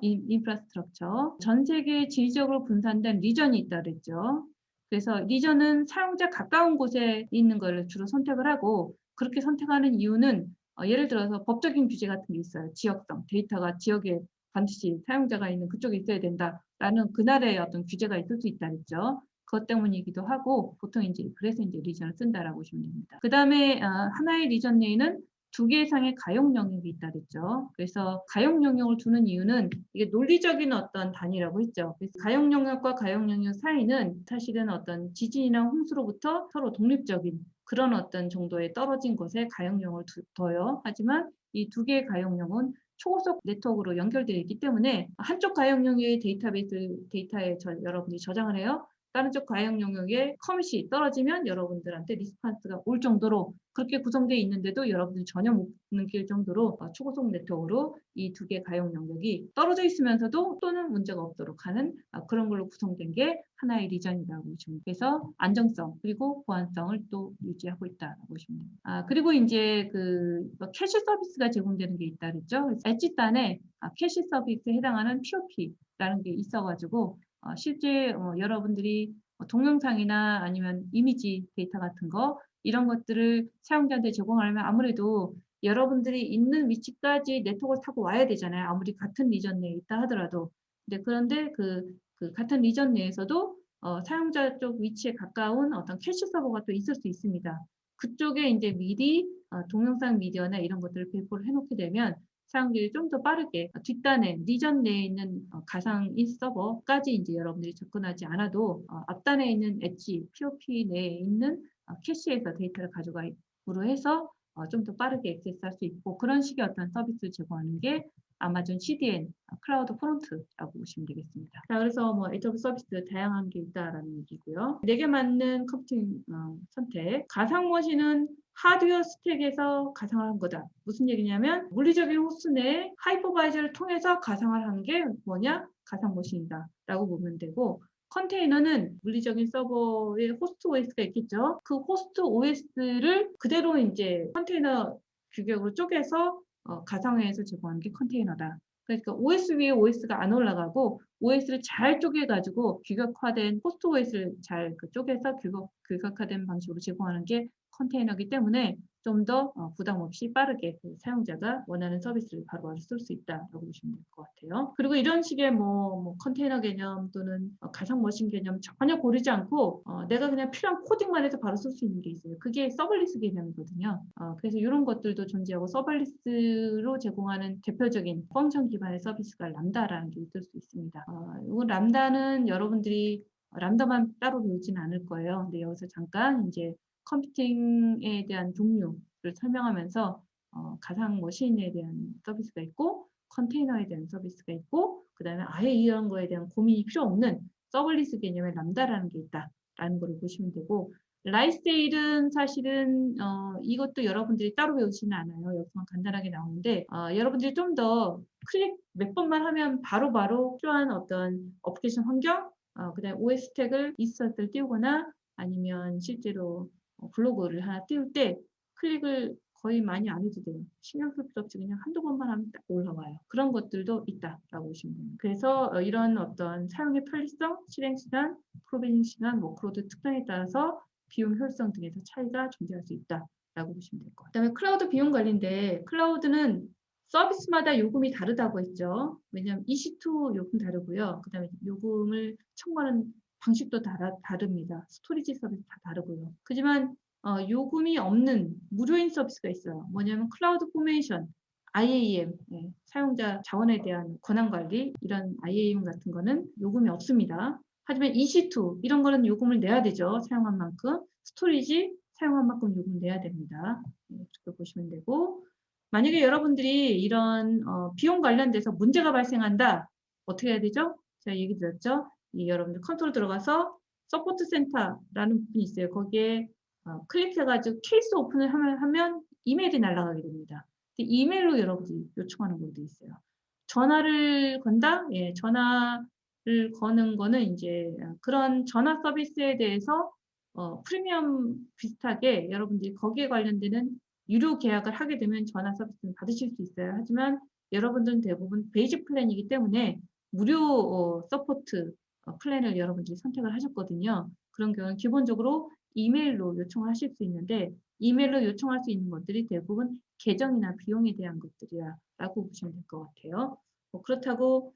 인프라스트럭처, 전 세계 지리적으로 분산된 리전이 있다 그랬죠. 그래서 리전은 사용자 가까운 곳에 있는 걸 주로 선택을 하고 그렇게 선택하는 이유는 예를 들어서 법적인 규제 같은 게 있어요. 지역성, 데이터가 지역에 반드시 사용자가 있는 그쪽에 있어야 된다라는 그날의 어떤 규제가 있을 수 있다 그랬죠. 그것 때문이기도 하고 보통 이제 그래서 이제 리전을 쓴다라고 보시면 됩니다. 그 다음에 하나의 리전 내에는 2개 이상의 가용 영역이 있다 그랬죠. 그래서 가용 영역을 두는 이유는 이게 논리적인 어떤 단위라고 했죠. 그래서 가용 영역과 가용 영역 사이는 사실은 어떤 지진이나 홍수로부터 서로 독립적인 그런 어떤 정도에 떨어진 곳에 가용령을 둬요. 하지만 이 2개의 가용령은 초고속 네트워크로 연결되어 있기 때문에 한쪽 가용령의 데이터에 여러분이 저장을 해요. 다른 쪽 가용 영역에 커밋이 떨어지면 여러분들한테 리스판스가 올 정도로 그렇게 구성되어 있는데도 여러분들이 전혀 못 느낄 정도로 초고속 네트워크로 이 2개 가용 영역이 떨어져 있으면서도 또는 문제가 없도록 하는 그런 걸로 구성된 게 하나의 리전이라고 보시면 돼요. 그래서 안정성 그리고 보안성을 또 유지하고 있다고 보시면 됩니다. 그리고 이제 그 캐시 서비스가 제공되는 게 있다 그랬죠. 엣지단에 캐시 서비스에 해당하는 POP라는 게 있어가지고 실제 여러분들이 동영상이나 아니면 이미지 데이터 같은 거 이런 것들을 사용자한테 제공하려면 아무래도 여러분들이 있는 위치까지 네트워크를 타고 와야 되잖아요. 아무리 같은 리전 내에 있다 하더라도. 그런데 그 같은 리전 내에서도 사용자 쪽 위치에 가까운 어떤 캐시 서버가 또 있을 수 있습니다. 그쪽에 이제 미리 동영상 미디어나 이런 것들을 배포를 해놓게 되면 사용자들이 좀 더 빠르게 뒷단에 리전 내에 있는 가상 서버까지 이제 여러분들이 접근하지 않아도 앞단에 있는 엣지, POP 내에 있는 캐시에서 데이터를 가져가므로 해서 좀 더 빠르게 액세스할 수 있고 그런 식의 어떤 서비스를 제공하는 게 아마존 CDN, 클라우드 프론트라고 보시면 되겠습니다. 자, 그래서 뭐 AWS 서비스 다양한 게 있다라는 얘기고요. 내게 맞는 컴퓨팅 선택. 가상 머신은 하드웨어 스택에서 가상을 한 거다. 무슨 얘기냐면 물리적인 호스트 내에 하이퍼바이저를 통해서 가상을 한 게 뭐냐? 가상 머신이다 라고 보면 되고 컨테이너는 물리적인 서버에 호스트 OS가 있겠죠. 그 호스트 OS를 그대로 이제 컨테이너 규격으로 쪼개서 가상화해서 제공하는 게 컨테이너다. 그러니까 OS 위에 OS가 안 올라가고 OS를 잘 쪼개가지고 규격화된 호스트 OS를 잘 쪼개서 규격화된 방식으로 제공하는 게 컨테이너이기 때문에 좀 더 부담 없이 빠르게 사용자가 원하는 서비스를 바로바로 쓸 수 있다라고 보시면 될 것 같아요. 그리고 이런 식의 뭐 컨테이너 개념 또는 가상 머신 개념 전혀 고르지 않고 내가 그냥 필요한 코딩만 해서 바로 쓸 수 있는 게 있어요. 그게 서블리스 개념이거든요. 그래서 이런 것들도 존재하고 서블리스로 제공하는 대표적인 펑션 기반의 서비스가 람다라는 게 있을 수 있습니다. 이건 람다는 여러분들이 람다만 따로 배우지는 않을 거예요. 근데 여기서 잠깐 이제 컴퓨팅에 대한 종류를 설명하면서 가상 머신에 대한 서비스가 있고 컨테이너에 대한 서비스가 있고 그다음에 아예 이런 거에 대한 고민이 필요 없는 서블리스 개념의 람다라는 게 있다라는 걸 보시면 되고 라이스테일은 사실은 이것도 여러분들이 따로 배우지는 않아요. 여기서만 간단하게 나오는데 여러분들이 좀 더 클릭 몇 번만 하면 바로바로 필요한 어떤 어플리케이션 환경 그다음에 OS 태그를 이스터를 띄우거나 아니면 실제로 블로그를 하나 띄울 때 클릭을 거의 많이 안 해도 돼요. 신경 쓸 필요 없이 그냥 한두 번만 하면 딱 올라와요. 그런 것들도 있다라고 보시면 됩니다. 그래서 이런 어떤 사용의 편리성, 실행 시간, 프로비징 시간, 워크로드 특성에 따라서 비용 효율성 등에서 차이가 존재할 수 있다라고 보시면 될 것 같아요. 그다음에 클라우드 비용 관리인데 클라우드는 서비스마다 요금이 다르다고 했죠. 왜냐하면 EC2 요금 다르고요. 그다음에 요금을 청구하는 방식도 다릅니다. 스토리지 서비스 다 다르고요. 하지만 요금이 없는 무료인 서비스가 있어요. 뭐냐면 클라우드 포메이션, IAM, 사용자 자원에 대한 권한 관리 이런 IAM 같은 거는 요금이 없습니다. 하지만 EC2 이런 거는 요금을 내야 되죠. 사용한 만큼. 스토리지 사용한 만큼 요금 내야 됩니다. 이렇게 보시면 되고 만약에 여러분들이 이런 비용 관련돼서 문제가 발생한다. 어떻게 해야 되죠? 제가 얘기 드렸죠? 여러분들 컨트롤 들어가서 서포트 센터라는 부분이 있어요. 거기에 클릭해가지고 케이스 오픈을 하면 이메일이 날아가게 됩니다. 이메일로 여러분들이 요청하는 것도 있어요. 전화를 건다? 예, 전화를 거는 거는 이제 그런 전화 서비스에 대해서 프리미엄 비슷하게 여러분들이 거기에 관련되는 유료 계약을 하게 되면 전화 서비스는 받으실 수 있어요. 하지만 여러분들은 대부분 베이직 플랜이기 때문에 무료 서포트 플랜을 여러분들이 선택을 하셨거든요. 그런 경우는 기본적으로 이메일로 요청을 하실 수 있는데 이메일로 요청할 수 있는 것들이 대부분 계정이나 비용에 대한 것들이야 라고 보시면 될 것 같아요. 그렇다고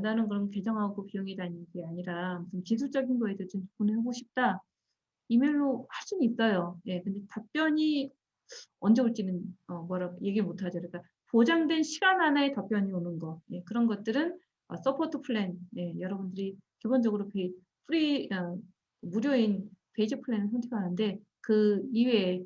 나는 그럼 계정하고 비용이 다니는 게 아니라 무슨 기술적인 거에 대해서 좀 보내고 싶다. 이메일로 할 수는 있어요. 예, 근데 답변이 언제 올지는 뭐라고 얘기 못 하죠. 그러니까 보장된 시간 안에 답변이 오는 거 그런 것들은 서포트 플랜 여러분들이 기본적으로 프리 무료인 베이직 플랜을 선택하는데 그 이외에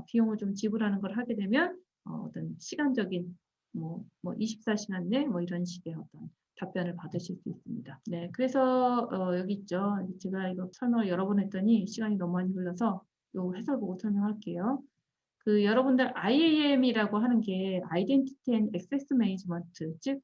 비용을 좀 지불하는 걸 하게 되면 어떤 시간적인 뭐 24시간 내 뭐 이런 식의 어떤 답변을 받으실 수 있습니다. 네, 그래서 여기 있죠. 제가 이거 설명을 여러 번 했더니 시간이 너무 많이 흘러서 요 해설 보고 설명할게요. 그 여러분들 IAM이라고 하는 게 Identity and Access Management, 즉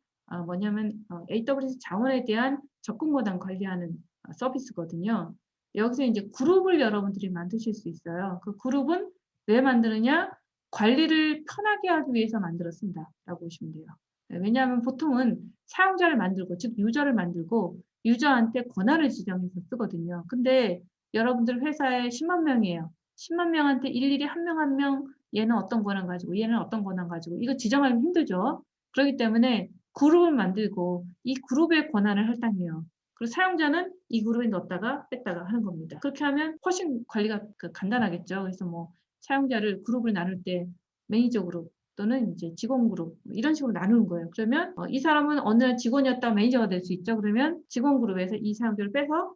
뭐냐면 AWS 자원에 대한 접근보단 관리하는 서비스거든요. 여기서 이제 그룹을 여러분들이 만드실 수 있어요. 그 그룹은 왜 만드느냐? 관리를 편하게 하기 위해서 만들었습니다라고 보시면 돼요. 왜냐하면 보통은 사용자를 만들고, 즉 유저를 만들고 유저한테 권한을 지정해서 쓰거든요. 근데 여러분들 회사에 10만 명이에요. 10만 명한테 일일이 한 명 한 명 얘는 어떤 권한 가지고 얘는 어떤 권한 가지고 이거 지정하기 힘들죠. 그렇기 때문에 그룹을 만들고 이 그룹의 권한을 할당해요. 그리고 사용자는 이 그룹에 넣었다가 뺐다가 하는 겁니다. 그렇게 하면 훨씬 관리가 간단하겠죠. 그래서 뭐 사용자를 그룹을 나눌 때 매니저 그룹 또는 이제 직원 그룹 이런 식으로 나누는 거예요. 그러면 이 사람은 어느 날 직원이었다 매니저가 될 수 있죠. 그러면 직원 그룹에서 이 사람들을 빼서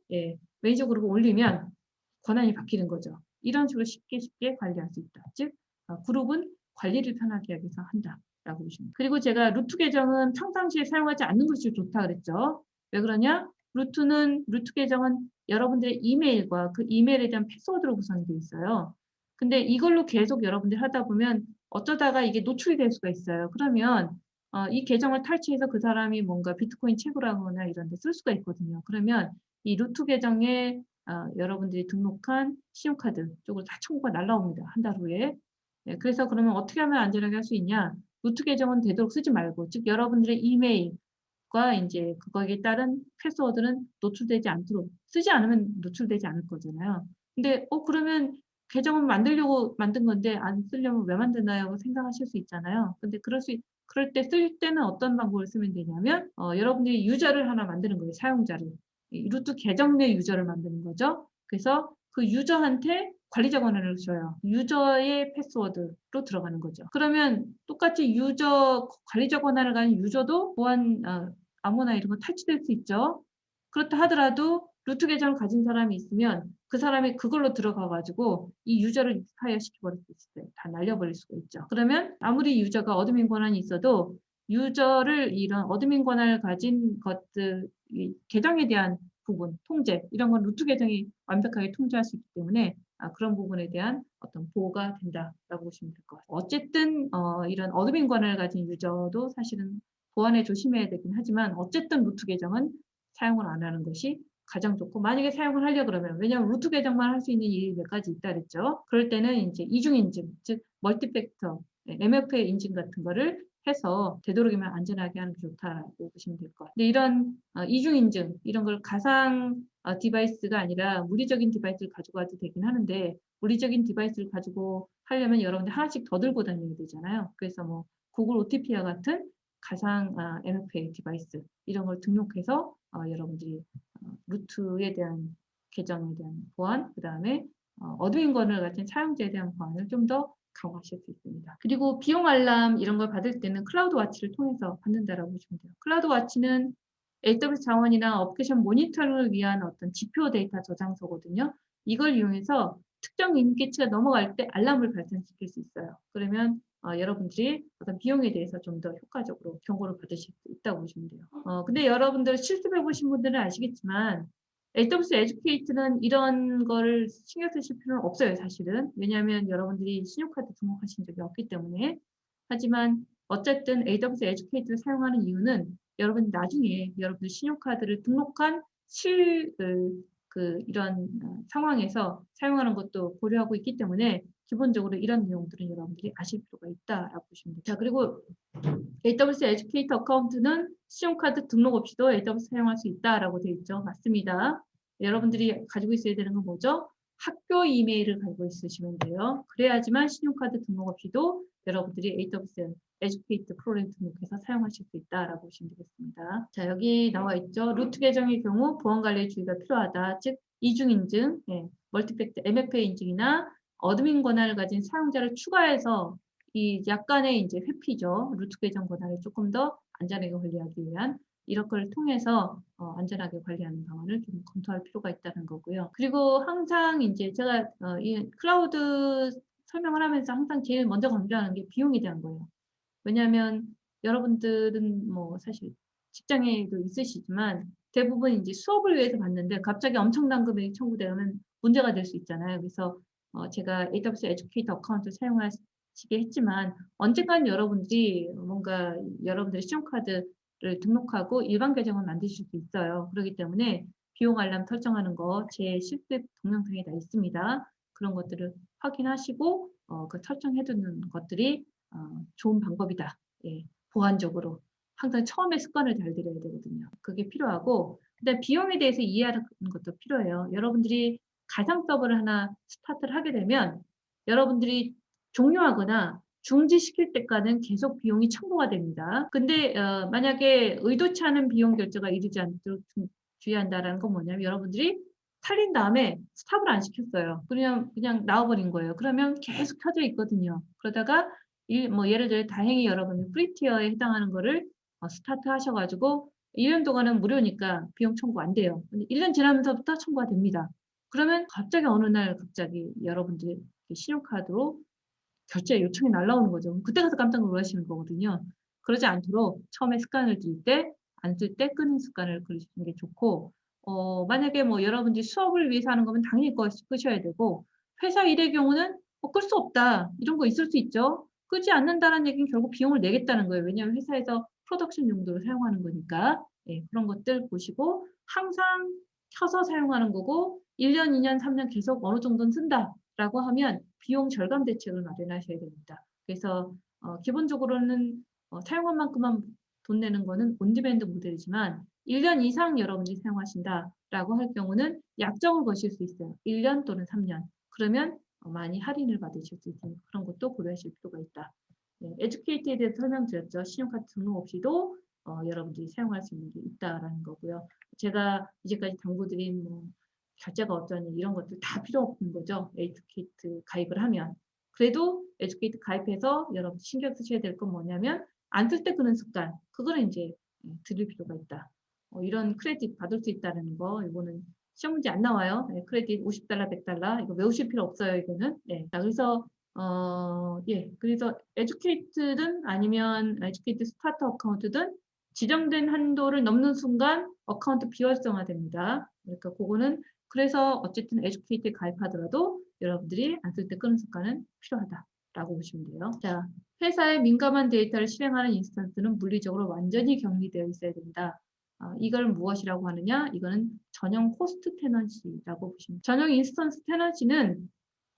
매니저 그룹을 올리면 권한이 바뀌는 거죠. 이런 식으로 쉽게 관리할 수 있다. 즉 그룹은 관리를 편하게 하기 위해서 한다라고 보시면. 그리고 제가 루트 계정은 평상시에 사용하지 않는 것이 좋다 그랬죠. 왜 그러냐? 루트 계정은 여러분들의 이메일과 그 이메일에 대한 패스워드로 구성이 되어 있어요. 근데 이걸로 계속 여러분들이 하다 보면 어쩌다가 이게 노출이 될 수가 있어요. 그러면 이 계정을 탈취해서 그 사람이 뭔가 비트코인 채굴 하거나 이런 데 쓸 수가 있거든요. 그러면 이 루트 계정에 여러분들이 등록한 신용카드 쪽으로 다 청구가 날라옵니다. 한 달 후에. 그래서 그러면 어떻게 하면 안전하게 할 수 있냐? 루트 계정은 되도록 쓰지 말고, 즉 여러분들의 이메일과 이제 거기에 따른 패스워드는 노출되지 않도록, 쓰지 않으면 노출되지 않을 거잖아요. 근데 그러면 계정은 만들려고 만든 건데 안 쓰려면 왜 만드나요? 생각하실 수 있잖아요. 근데 그럴 때 쓸 때는 어떤 방법을 쓰면 되냐면 여러분들이 유저를 하나 만드는 거예요. 사용자를. 이 루트 계정 내 유저를 만드는 거죠. 그래서 그 유저한테 관리자 권한을 줘요. 유저의 패스워드로 들어가는 거죠. 그러면 똑같이 유저 관리자 권한을 가진 유저도 보안 아무나 이런 거 탈취될 수 있죠. 그렇다 하더라도 루트 계정을 가진 사람이 있으면 그 사람이 그걸로 들어가 가지고 이 유저를 익스파이어 시켜버릴 수 있어요. 다 날려버릴 수가 있죠. 그러면 아무리 유저가 어드민 권한이 있어도 유저를 이런 어드민 권한을 가진 것들, 이 계정에 대한 부분, 통제 이런 건 루트 계정이 완벽하게 통제할 수 있기 때문에 그런 부분에 대한 어떤 보호가 된다라고 보시면 될 것 같아요. 어쨌든 이런 어드민 권한을 가진 유저도 사실은 보안에 조심해야 되긴 하지만 어쨌든 루트 계정은 사용을 안 하는 것이 가장 좋고, 만약에 사용을 하려 그러면, 왜냐하면 루트 계정만 할 수 있는 일이 몇 가지 있다 그랬죠. 그럴 때는 이제 이중 인증, 즉 멀티팩터 MFA 인증 같은 거를 해서 되도록이면 안전하게 하는 게 좋다라고 보시면 될 것 같아요. 근데 이런 이중 인증 이런 걸 가상 디바이스가 아니라 물리적인 디바이스를 가지고 와도 되긴 하는데, 물리적인 디바이스를 가지고 하려면 여러분들 하나씩 더 들고 다녀야 되잖아요. 그래서 뭐 구글 OTP와 같은 가상 MFA 디바이스 이런 걸 등록해서 여러분들이 루트에 대한 계정에 대한 보안, 그 다음에 어드민 권을 가진 사용자에 대한 보안을 좀 더 강화하실 수 있습니다. 그리고 비용 알람 이런 걸 받을 때는 클라우드 와치를 통해서 받는다라고 보시면 돼요. 클라우드 와치는 AWS 자원이나 어플리케이션 모니터링을 위한 어떤 지표 데이터 저장소거든요. 이걸 이용해서 특정 인기치가 넘어갈 때 알람을 발생시킬 수 있어요. 그러면 여러분들이 어떤 비용에 대해서 좀 더 효과적으로 경고를 받으실 수 있다고 보시면 돼요. 근데 여러분들 실습해 보신 분들은 아시겠지만 AWS 에듀케이트는 이런 거를 신경 쓰실 필요는 없어요, 사실은. 왜냐하면 여러분들이 신용카드 등록하신 적이 없기 때문에. 하지만 어쨌든 AWS 에듀케이트를 사용하는 이유는 여러분 나중에 여러분들 신용카드를 등록한 이런 상황에서 사용하는 것도 고려하고 있기 때문에 기본적으로 이런 내용들은 여러분들이 아실 필요가 있다라고 보시면 돼요. 자, 그리고 AWS 에듀케이터 어카운트는 신용카드 등록 없이도 AWS 사용할 수 있다라고 되어 있죠. 맞습니다. 여러분들이 가지고 있어야 되는 건 뭐죠? 학교 이메일을 가지고 있으시면 돼요. 그래야지만 신용카드 등록 없이도 여러분들이 AWS 에듀케이터 프로그램 등록해서 사용하실 수 있다라고 보시면 되겠습니다. 자, 여기 나와 있죠. 루트 계정의 경우 보안 관리에 주의가 필요하다. 즉 이중 인증, 멀티팩터 MFA 인증이나 어드민 권한을 가진 사용자를 추가해서 이 약간의 이제 회피죠. 루트 계정 권한을 조금 더 안전하게 관리하기 위한 이런 걸 통해서 안전하게 관리하는 방안을 좀 검토할 필요가 있다는 거고요. 그리고 항상 이제 제가 이 클라우드 설명을 하면서 항상 제일 먼저 강조하는 게 비용에 대한 거예요. 왜냐하면 여러분들은 뭐 사실 직장에도 있으시지만 대부분 이제 수업을 위해서 받는데 갑자기 엄청난 금액이 청구되면 문제가 될 수 있잖아요. 그래서 제가 AWS 에듀케이터 어카운트를 사용하시게 했지만 언젠간 여러분들이 뭔가 여러분들의 신용카드를 등록하고 일반 계정을 만드실 수 있어요. 그렇기 때문에 비용 알람 설정하는 거 제 실습 동영상에 다 있습니다. 그런 것들을 확인하시고 그 설정해두는 것들이 좋은 방법이다. 예, 보안적으로. 항상 처음에 습관을 잘 들여야 되거든요. 그게 필요하고, 그다음 비용에 대해서 이해하는 것도 필요해요. 여러분들이 가상 서버를 하나 스타트를 하게 되면 여러분들이 종료하거나 중지시킬 때까지는 계속 비용이 첨부가 됩니다. 근데 만약에 의도치 않은 비용 결제가 이르지 않도록 주의한다라는 건 뭐냐면 여러분들이 탈린 다음에 스탑을 안 시켰어요. 그냥 나와버린 거예요. 그러면 계속 켜져 있거든요. 그러다가 예를 들어 다행히 여러분이 프리티어에 해당하는 거를 스타트 하셔가지고 1년 동안은 무료니까 비용 청구 안 돼요. 근데 1년 지나면서부터 청구가 됩니다. 그러면 갑자기 어느 날 갑자기 여러분들이 신용카드로 결제 요청이 날라오는 거죠. 그때 가서 깜짝 놀라시는 거거든요. 그러지 않도록 처음에 습관을 들 때, 안 쓸 때 끄는 습관을 들이시는 게 좋고, 만약에 뭐 여러분들이 수업을 위해서 하는 거면 당연히 끄셔야 되고, 회사 일의 경우는 끌 수 없다. 이런 거 있을 수 있죠. 끄지 않는다는 얘기는 결국 비용을 내겠다는 거예요. 왜냐하면 회사에서 프로덕션 용도로 사용하는 거니까. 예, 그런 것들 보시고 항상 켜서 사용하는 거고 1년, 2년, 3년 계속 어느 정도는 쓴다라고 하면 비용 절감 대책을 마련하셔야 됩니다. 그래서 기본적으로는 사용한 만큼만 돈 내는 거는 온디맨드 모델이지만 1년 이상 여러분들이 사용하신다라고 할 경우는 약정을 거실 수 있어요. 1년 또는 3년. 그러면 많이 할인을 받으실 수 있으니 그런 것도 고려하실 필요가 있다. 네, 에듀케이트에 대해서 설명드렸죠. 신용카드 등록 없이도 여러분들이 사용할 수 있는 게 있다라는 거고요. 제가 이제까지 당부드린 뭐 결제가 어쩌니 이런 것들 다 필요 없는 거죠. 에듀케이트 가입을 하면. 그래도 에듀케이트 가입해서 여러분 신경 쓰셔야 될 건 뭐냐면 안 쓸 때 끄는 습관. 그거를 이제 들일 필요가 있다. 이런 크레딧 받을 수 있다는 거. 이거는 시험 문제 안 나와요. 네, 크레딧 $50, $100 이거 외우실 필요 없어요. 이거는. 네. 자, 그래서 예, 그래서 에듀케이트든 아니면 에듀케이트 스타터 어카운트든 지정된 한도를 넘는 순간 어카운트 비활성화됩니다. 그러니까 그거는 그래서 어쨌든 에듀케이트에 가입하더라도 여러분들이 안 쓸 때 끄는 습관은 필요하다라고 보시면 돼요. 자, 회사의 민감한 데이터를 실행하는 인스턴스는 물리적으로 완전히 격리되어 있어야 된다. 이걸 무엇이라고 하느냐? 이거는 전용 호스트 테넌시라고 보시면 돼요. 전용 인스턴스 테넌시는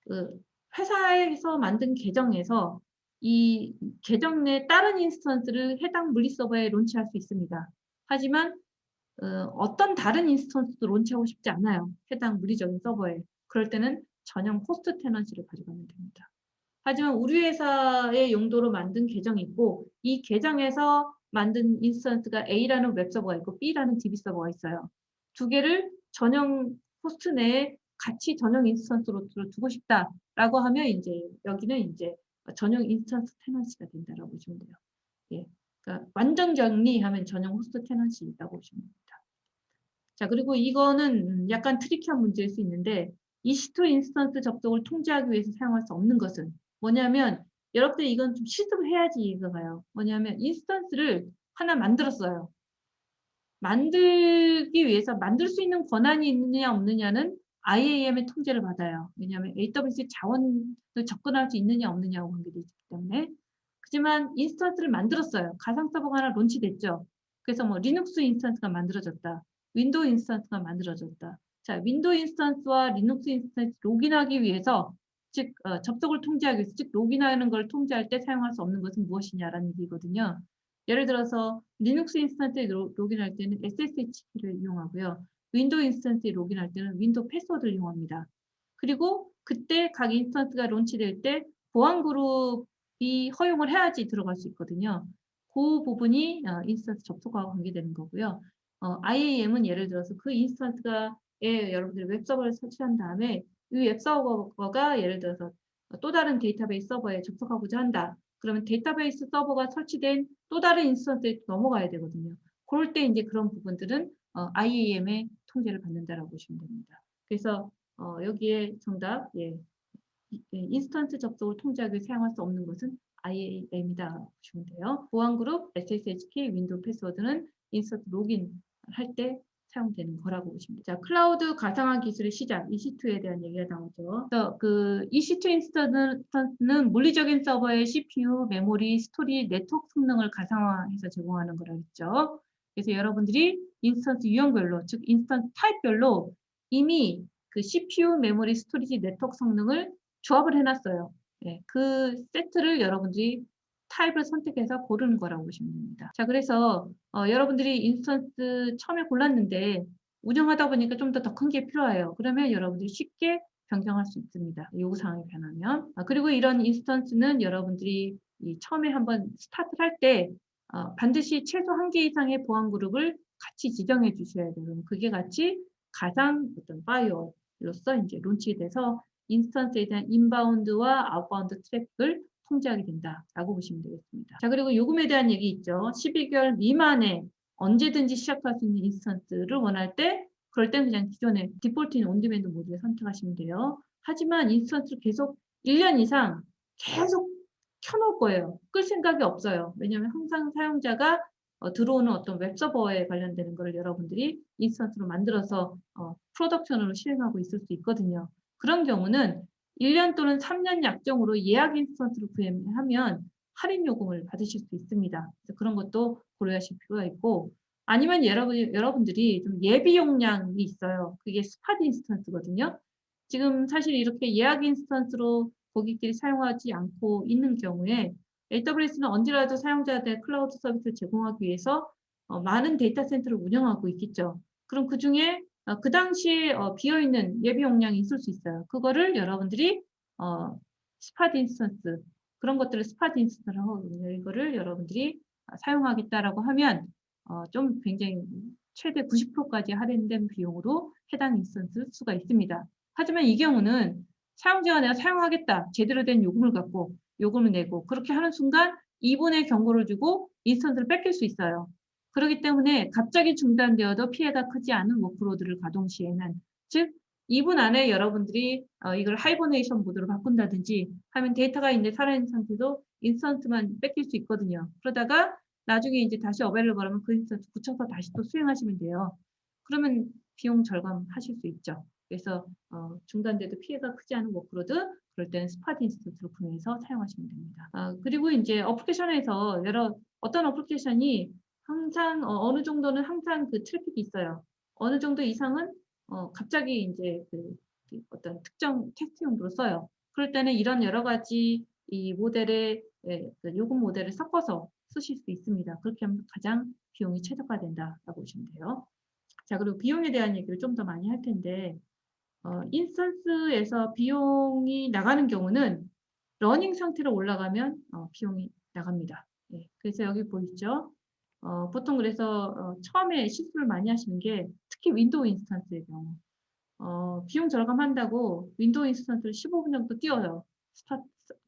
그 회사에서 만든 계정에서 이 계정 내 다른 인스턴스를 해당 물리 서버에 론치할 수 있습니다. 하지만 어떤 다른 인스턴스도 론치하고 싶지 않아요. 해당 물리적인 서버에. 그럴 때는 전용 호스트 테넌시를 가져가면 됩니다. 하지만 우리 회사의 용도로 만든 계정이 있고 이 계정에서 만든 인스턴스가 A라는 웹서버가 있고 B라는 DB 서버가 있어요. 두 개를 전용 호스트 내에 같이 전용 인스턴스로 두고 싶다라고 하면 이제 여기는 이제 전용 인스턴스 테넌시가 된다라고 보시면 돼요. 예. 그러니까 완전 격리하면 전용 호스트 테넌시라고 보시면 됩니다. 자, 그리고 이거는 약간 트리키한 문제일 수 있는데 EC2 인스턴스 접속을 통제하기 위해서 사용할 수 없는 것은 뭐냐면 여러분들 이건 좀 시도를 해야지 이해가 가요. 뭐냐면 인스턴스를 하나 만들었어요. 만들기 위해서 만들 수 있는 권한이 있느냐 없느냐는 IAM의 통제를 받아요. 왜냐하면 AWS 자원을 접근할 수 있느냐 없느냐하고 관계되어 있기 때문에. 하지만 인스턴스를 만들었어요. 가상 서버가 하나 론치됐죠. 그래서 뭐 리눅스 인스턴스가 만들어졌다. 윈도우 인스턴스가 만들어졌다. 자, 윈도우 인스턴스와 리눅스 인스턴스 로gin하기 위해서 즉 접속을 통제하기 위해서 즉 로gin하는 걸 통제할 때 사용할 수 없는 것은 무엇이냐라는 얘기거든요. 예를 들어서 리눅스 인스턴스에 로gin할 때는 SSH 키를 이용하고요. 윈도우 인스턴스에 로gin할 때는 윈도우 패스워드를 이용합니다. 그리고 그때 각 인스턴스가 론치될 때 보안 그룹이 허용을 해야지 들어갈 수 있거든요. 그 부분이 인스턴스 접속과 관계되는 거고요. IAM은 예를 들어서 그 인스턴스가에 여러분들이 웹서버를 설치한 다음에 이 웹서버가 예를 들어서 또 다른 데이터베이스 서버에 접속하고자 한다. 그러면 데이터베이스 서버가 설치된 또 다른 인스턴스에 넘어가야 되거든요. 그럴 때 이제 그런 부분들은 IAM의 통제를 받는다라고 보시면 됩니다. 그래서 여기에 정답, 예, 인스턴스 접속을 통제하기 위해 사용할 수 없는 것은 IAM이다 보시면 돼요. 보안그룹, SSH키, 윈도우 패스워드는 인스턴스 로긴 할 때 사용되는 거라고 보시면 돼요. 자, 클라우드 가상화 기술의 시작, EC2에 대한 얘기가 나오죠. 그래서 그 EC2 인스턴스는 물리적인 서버의 CPU, 메모리, 스토리, 네트워크 성능을 가상화해서 제공하는 거라고 했죠. 그래서 여러분들이 인스턴스 유형별로, 즉 인스턴스 타입별로 이미 그 CPU, 메모리, 스토리지, 네트워크 성능을 조합을 해놨어요. 네, 그 세트를 여러분들이 타입을 선택해서 고르는 거라고 보시면 됩니다. 자, 그래서 여러분들이 인스턴스 처음에 골랐는데 운영하다 보니까 좀 더 큰 게 필요해요. 그러면 여러분들이 쉽게 변경할 수 있습니다. 요구사항이 변하면. 그리고 이런 인스턴스는 여러분들이 처음에 한번 스타트를 할 때 반드시 최소 1개 이상의 보안 그룹을 같이 지정해 주셔야 돼요. 그럼 그게 같이 가장 어떤 파이어로서 이제 론치돼서 인스턴스에 대한 인바운드와 아웃바운드 트래픽을 통제하게 된다라고 보시면 되겠습니다. 자, 그리고 요금에 대한 얘기 있죠. 12개월 미만에 언제든지 시작할 수 있는 인스턴스를 원할 때 그럴 땐 그냥 기존의 디폴트인 온디맨드 모드를 선택하시면 돼요. 하지만 인스턴스를 계속 1년 이상 계속 켜놓을 거예요. 끌 생각이 없어요. 왜냐하면 항상 사용자가 들어오는 어떤 웹서버에 관련되는 것을 여러분들이 인스턴스로 만들어서 프로덕션으로 실행하고 있을 수 있거든요. 그런 경우는 1년 또는 3년 약정으로 예약 인스턴스를 구매하면 할인 요금을 받으실 수 있습니다. 그래서 그런 것도 고려하실 필요가 있고 아니면 여러분들이 좀 예비 용량이 있어요. 그게 스팟 인스턴스거든요. 지금 사실 이렇게 예약 인스턴스로 고객들이 사용하지 않고 있는 경우에 AWS는 언제라도 사용자들 클라우드 서비스를 제공하기 위해서 많은 데이터 센터를 운영하고 있겠죠. 그럼 그중에 그 당시에 비어있는 예비 용량이 있을 수 있어요. 그거를 여러분들이 스팟 인스턴스 그런 것들을 스팟 인스턴스라고 하거든요. 이거를 여러분들이 사용하겠다라고 하면 좀 굉장히 최대 90%까지 할인된 비용으로 해당 인스턴스 수가 있습니다. 하지만 이 경우는 사용자가 내가 사용하겠다. 제대로 된 요금을 갖고 요금을 내고 그렇게 하는 순간 2분의 경고를 주고 인스턴스를 뺏길 수 있어요. 그렇기 때문에 갑자기 중단되어도 피해가 크지 않은 워크로드를 가동 시에는 즉 2분 안에 여러분들이 이걸 하이버네이션 모드로 바꾼다든지 하면 데이터가 이제 살아있는 상태도 인스턴스만 뺏길 수 있거든요. 그러다가 나중에 이제 다시 어베일러블 하면 그 인스턴스 붙여서 다시 또 수행하시면 돼요. 그러면 비용 절감하실 수 있죠. 그래서 중단돼도 피해가 크지 않은 워크로드 그럴 때는 스팟 인스턴스로 구매해서 사용하시면 됩니다. 그리고 이제 어플리케이션에서 어떤 어플리케이션이 항상 어느 정도는 항상 그 트래픽이 있어요. 어느 정도 이상은 갑자기 이제 그 어떤 특정 테스트 용도로 써요. 그럴 때는 이런 여러 가지 이 모델의 그 요금 모델을 섞어서 쓰실 수 있습니다. 그렇게 하면 가장 비용이 최저화된다라고 보시면 돼요. 자, 그리고 비용에 대한 얘기를 좀 더 많이 할 텐데 인스턴스에서 비용이 나가는 경우는 러닝 상태로 올라가면 비용이 나갑니다. 네, 그래서 여기 보이죠? 보통 그래서 처음에 실수를 많이 하시는 게 특히 윈도우 인스턴스의 경우 비용 절감한다고 윈도우 인스턴스를 15분 정도 띄워요.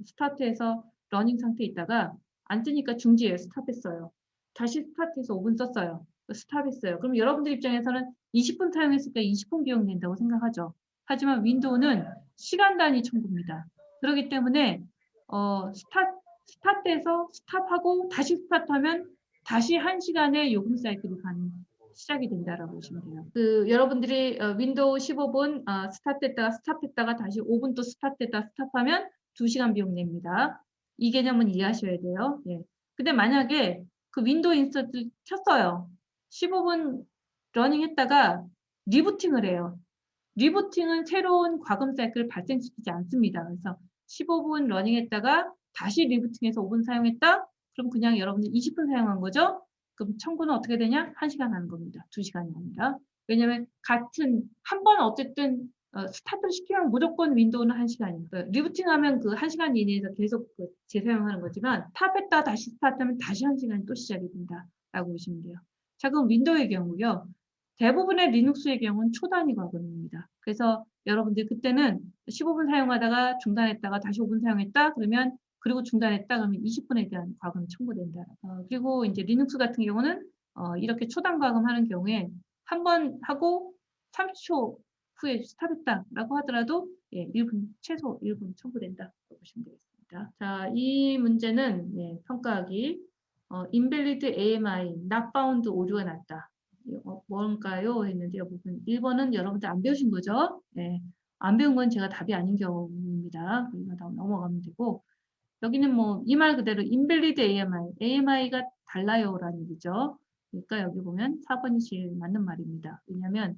스타트에서 러닝 상태에 있다가 안 뜨니까 중지에 스탑했어요. 다시 스타트해서 5분 썼어요. 스탑했어요. 그럼 여러분들 입장에서는 20분 사용했으니까 20분 비용 낸다고 생각하죠. 하지만 윈도우는 시간 단위 청구입니다. 그렇기 때문에 스타트해서 스탑하고 다시 스타트하면 다시 1시간의 요금 사이클이 시작이 된다라고 보시면 돼요. 여러분들이 윈도우 15분 스타트했다가 스탑했다가 다시 5분 또 스타트했다가 스탑하면 2시간 비용 냅니다. 이 개념은 이해하셔야 돼요. 예. 근데 만약에 그 윈도우 인스턴스 켰어요. 15분 러닝 했다가 리부팅을 해요. 리부팅은 새로운 과금 사이클을 발생시키지 않습니다. 그래서 15분 러닝 했다가 다시 리부팅해서 5분 사용했다? 그럼 그냥 여러분들 20분 사용한 거죠? 그럼 청구는 어떻게 되냐? 1시간 하는 겁니다. 2시간이 아니라. 왜냐면 같은 한 번 어쨌든 스타트를 시키면 무조건 윈도우는 1시간이에요. 리부팅하면 그 1시간 이내에서 계속 재사용하는 거지만 탑했다 다시 스타트하면 다시 1시간이 또 시작이 된다. 라고 보시면 돼요. 자, 그럼 윈도우의 경우요. 대부분의 리눅스의 경우는 초단위 과금입니다. 그래서 여러분들 그때는 15분 사용하다가 중단했다가 다시 5분 사용했다 그러면 그리고 중단했다 그러면 20분에 대한 과금이 청구된다. 그리고 이제 리눅스 같은 경우는 이렇게 초단 과금하는 경우에 한 번 하고 30초 후에 스탑했다라고 하더라도 예, 1분 최소 1분 청구된다 보시면 되겠습니다. 자, 이 문제는 평가하기 invalid AMI, not found 오류가 났다. 뭔가요? 했는데요. 1번은 여러분들 안 배우신 거죠? 네. 안 배운 건 제가 답이 아닌 경우입니다. 그러니까 넘어가면 되고 여기는 뭐 이 말 그대로 invalid AMI, AMI가 달라요라는 얘기죠. 그러니까 여기 보면 4번이 제일 맞는 말입니다. 왜냐하면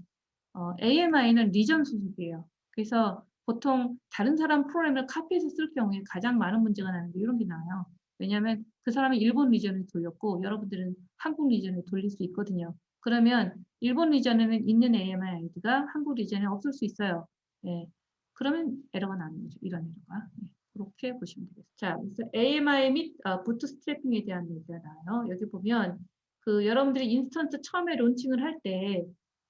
AMI는 리전 소속이에요. 그래서 보통 다른 사람 프로그램을 카피해서 쓸 경우에 가장 많은 문제가 나는 게 이런 게 나와요. 왜냐하면 그 사람이 일본 리전을 돌렸고 여러분들은 한국 리전을 돌릴 수 있거든요. 그러면 일본 리전에는 있는 AMI 아이디가 한국 리전에 없을 수 있어요. 예. 그러면 에러가 나는 거죠. 이런 에러가. 예. 그렇게 보시면 되겠습니다. 자, 그래서 AMI 및 부트스트래핑에 대한 얘기가 나와요. 여기 보면 여러분들이 인스턴스 처음에 론칭을 할 때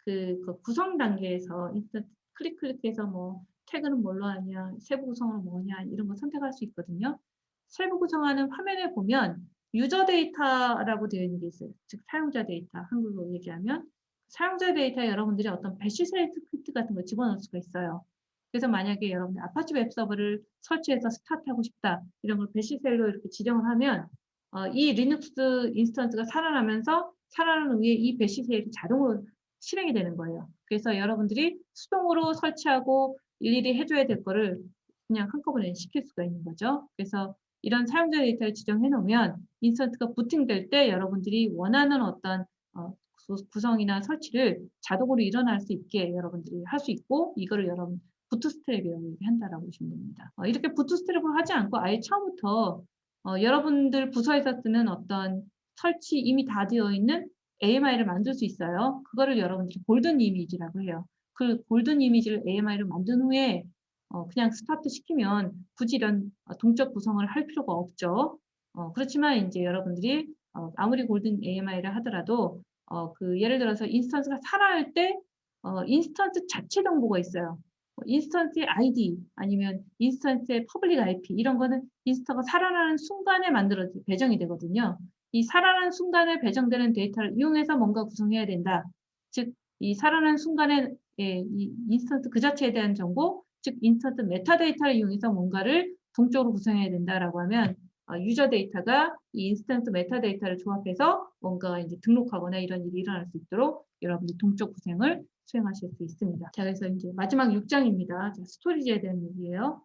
그 구성 단계에서 인스턴스 클릭해서 뭐 태그는 뭘로 하냐, 세부 구성은 뭐냐 이런 거 선택할 수 있거든요. 세부 구성하는 화면에 보면 유저 데이터라고 되어 있는 게 있어요. 즉 사용자 데이터, 한글로 얘기하면 사용자 데이터에 여러분들이 어떤 배시셀 스크립트 같은 걸 집어넣을 수가 있어요. 그래서 만약에 여러분들 아파치 웹서버를 설치해서 스타트하고 싶다 이런 걸 배시셀로 이렇게 지정을 하면 이 리눅스 인스턴스가 살아나면서 살아나는 후에 이 배시셀이 자동으로 실행이 되는 거예요. 그래서 여러분들이 수동으로 설치하고 일일이 해줘야 될 거를 그냥 한꺼번에 시킬 수가 있는 거죠. 그래서 이런 사용자 데이터를 지정해 놓으면 인스턴스가 부팅될 때 여러분들이 원하는 어떤 구성이나 설치를 자동으로 일어날 수 있게 여러분들이 할 수 있고 이거를 여러분 부트스트랩이라고 얘기한다라고 보시면 됩니다. 이렇게 부트스트랩을 하지 않고 아예 처음부터 여러분들 부서에서 쓰는 어떤 설치 이미 다 되어 있는 AMI를 만들 수 있어요. 그거를 여러분들이 골든 이미지라고 해요. 그 골든 이미지를 AMI를 만든 후에 그냥 스타트 시키면 굳이 이런 동적 구성을 할 필요가 없죠. 그렇지만 이제 여러분들이 아무리 골든 AMI를 하더라도 그 예를 들어서 인스턴스가 살아날 때 인스턴스 자체 정보가 있어요. 인스턴스의 ID 아니면 인스턴스의 퍼블릭 IP 이런 거는 인스턴스가 살아나는 순간에 만들어진 배정이 되거든요. 이 살아나는 순간에 배정되는 데이터를 이용해서 뭔가 구성해야 된다. 즉, 이 살아나는 순간에 이 인스턴스 그 자체에 대한 정보, 즉 인스턴스 메타데이터를 이용해서 뭔가를 동적으로 구성해야 된다라고 하면 유저 데이터가 이 인스턴스 메타데이터를 조합해서 뭔가 이제 등록하거나 이런 일이 일어날 수 있도록 여러분들 동적 구성을 수행하실 수 있습니다. 자, 그래서 이제 마지막 6장입니다. 자, 스토리지에 대한 얘기예요.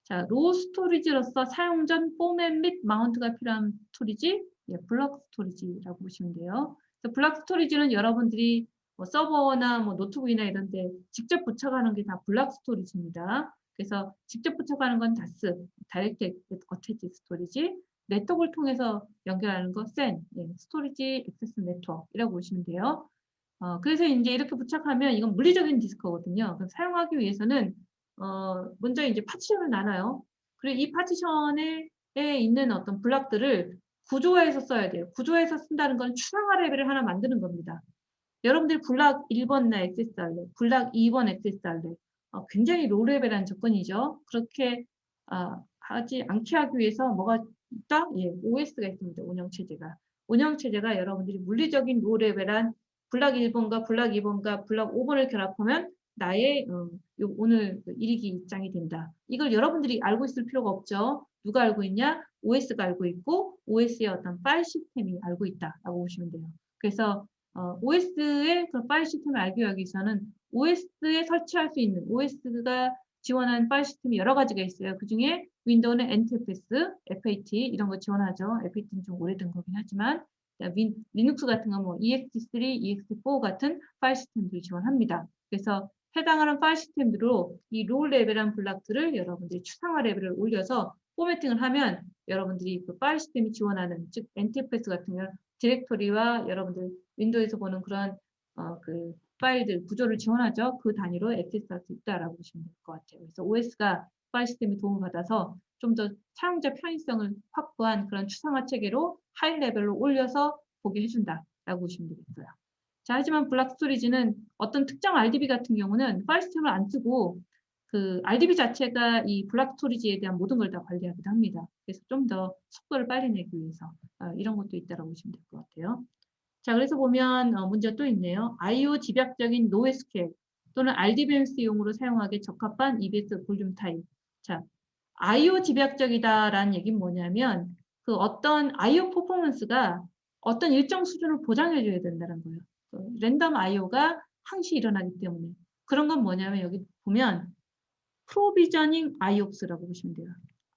자, 로우 스토리지로서 사용 전 포맷 및 마운트가 필요한 스토리지, 블록 스토리지라고 보시면 돼요. 블록 스토리지는 여러분들이 서버나 노트북이나 이런 데 직접 부착하는 게 다 블록 스토리지입니다. 그래서 직접 부착하는 건 다스, 다이렉트 어태치 스토리지, 네트워크를 통해서 연결하는 거 센, 스토리지 액세스 네트워크이라고 보시면 돼요. 그래서 이제 이렇게 부착하면 이건 물리적인 디스크거든요. 그럼 사용하기 위해서는 먼저 이제 파티션을 나눠요. 그리고 이 파티션에 있는 어떤 블록들을 구조화해서 써야 돼요. 구조화해서 쓴다는 건 추상화 레벨을 하나 만드는 겁니다. 여러분들 블록 1번 나 액세스 할래, 블록 2번 액세스 할래. 굉장히 로우 레벨한 조건이죠. 그렇게 하지 않게 하기 위해서 뭐가 있다? OS가 있습니다. 운영체제가. 운영체제가 여러분들이 물리적인 로우 레벨한 블록 1번과 블록 2번과 블록 5번을 결합하면 나의 오늘 일기 입장이 된다. 이걸 여러분들이 알고 있을 필요가 없죠. 누가 알고 있냐? OS가 알고 있고 OS의 어떤 파일 시스템이 알고 있다라고 보시면 돼요. 그래서 OS의 그 파일 시스템을 알기 위해서는 OS에 설치할 수 있는 OS가 지원하는 파일 시스템이 여러 가지가 있어요. 그 중에 윈도우는 NTFS, FAT 이런 거 지원하죠. FAT는 좀 오래된 거긴 하지만 리눅스 같은 건 EXT3, EXT4 같은 파일 시스템들을 지원합니다. 그래서 해당하는 파일 시스템으로 이 로우 레벨한 블록들을 여러분들이 추상화 레벨을 올려서 포매팅을 하면 여러분들이 그 파일 시스템이 지원하는 즉 NTFS 같은 경우 디렉토리와 여러분들 윈도우에서 보는 그런 그 파일들 구조를 지원하죠. 그 단위로 액세스할 수 있다라고 보시면 될 것 같아요. 그래서 OS가 파일 시스템이 도움을 받아서 좀 더 사용자 편의성을 확보한 그런 추상화 체계로 하이 레벨로 올려서 보게 해준다라고 보시면 되겠어요. 자, 하지만 블록 스토리지는 어떤 특정 RDB 같은 경우는 파일 시스템을 안 쓰고 그 RDB 자체가 이 블록 스토리지에 대한 모든 걸 다 관리하기도 합니다. 그래서 좀 더 속도를 빨리 내기 위해서 이런 것도 있다라고 보시면 될 것 같아요. 자, 그래서 보면 문제가 또 있네요. I/O 집약적인 NoSQL 또는 RDBMS용으로 사용하기 적합한 EBS 볼륨 타입. 자, I/O 집약적이다라는 얘기는 뭐냐면 그 어떤 I/O 퍼포먼스가 어떤 일정 수준을 보장해줘야 된다는 거예요. 그 랜덤 I/O가 항시 일어나기 때문에 그런 건 뭐냐면 여기 보면 프로비저닝 IOPS라고 보시면 돼요.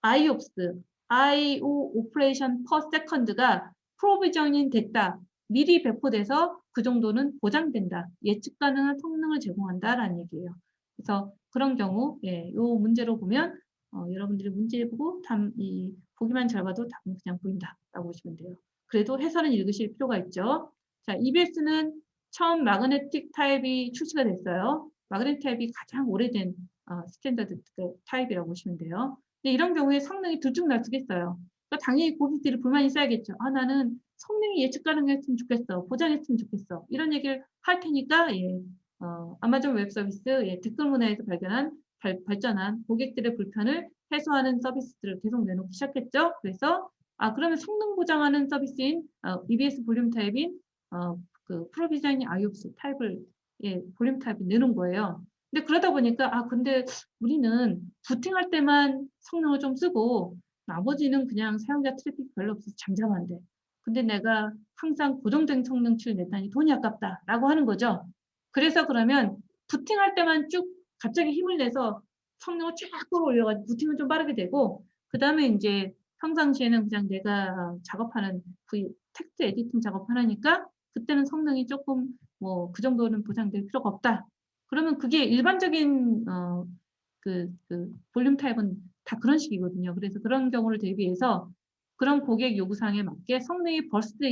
IOPS, I/O 오퍼레이션 퍼 세컨드가 프로비저닝 됐다. 미리 배포돼서 그 정도는 보장된다. 예측 가능한 성능을 제공한다라는 얘기예요. 그래서 그런 경우, 이 문제로 보면 여러분들이 문제 보고 보기만 잘 봐도 답은 그냥 보인다라고 보시면 돼요. 그래도 해설은 읽으실 필요가 있죠. 자, EBS는 처음 마그네틱 타입이 출시가 됐어요. 마그네틱 타입이 가장 오래된 스탠다드 타입이라고 보시면 돼요. 근데 이런 경우에 성능이 들쭉날쭉했어요. 그러니까 당연히 고객들이 불만이 있어야겠죠. 나는 성능이 예측 가능했으면 좋겠어. 보장했으면 좋겠어. 이런 얘기를 할 테니까 아마존 웹 서비스 댓글 문화에서 발전한 고객들의 불편을 해소하는 서비스들을 계속 내놓기 시작했죠. 그래서 그러면 성능 보장하는 서비스인 EBS 볼륨 타입인 그 프로비저닝 IOPS 타입을 볼륨 타입을 내놓은 거예요. 근데 그러다 보니까 근데 우리는 부팅할 때만 성능을 좀 쓰고 나머지는 그냥 사용자 트래픽 별로 없어서 잠잠한데 근데 내가 항상 고정된 성능치를 냈다니 돈이 아깝다라고 하는 거죠. 그래서 그러면 부팅할 때만 쭉 갑자기 힘을 내서 성능을 쫙 끌어올려가지고 부팅은 좀 빠르게 되고 그 다음에 이제 평상시에는 그냥 내가 작업하는 텍스트 에디팅 작업하니까 그때는 성능이 조금 그 정도는 보장될 필요가 없다. 그러면 그게 일반적인 볼륨 타입은 다 그런 식이거든요. 그래서 그런 경우를 대비해서 그런 고객 요구사항에 맞게 성능이 버스트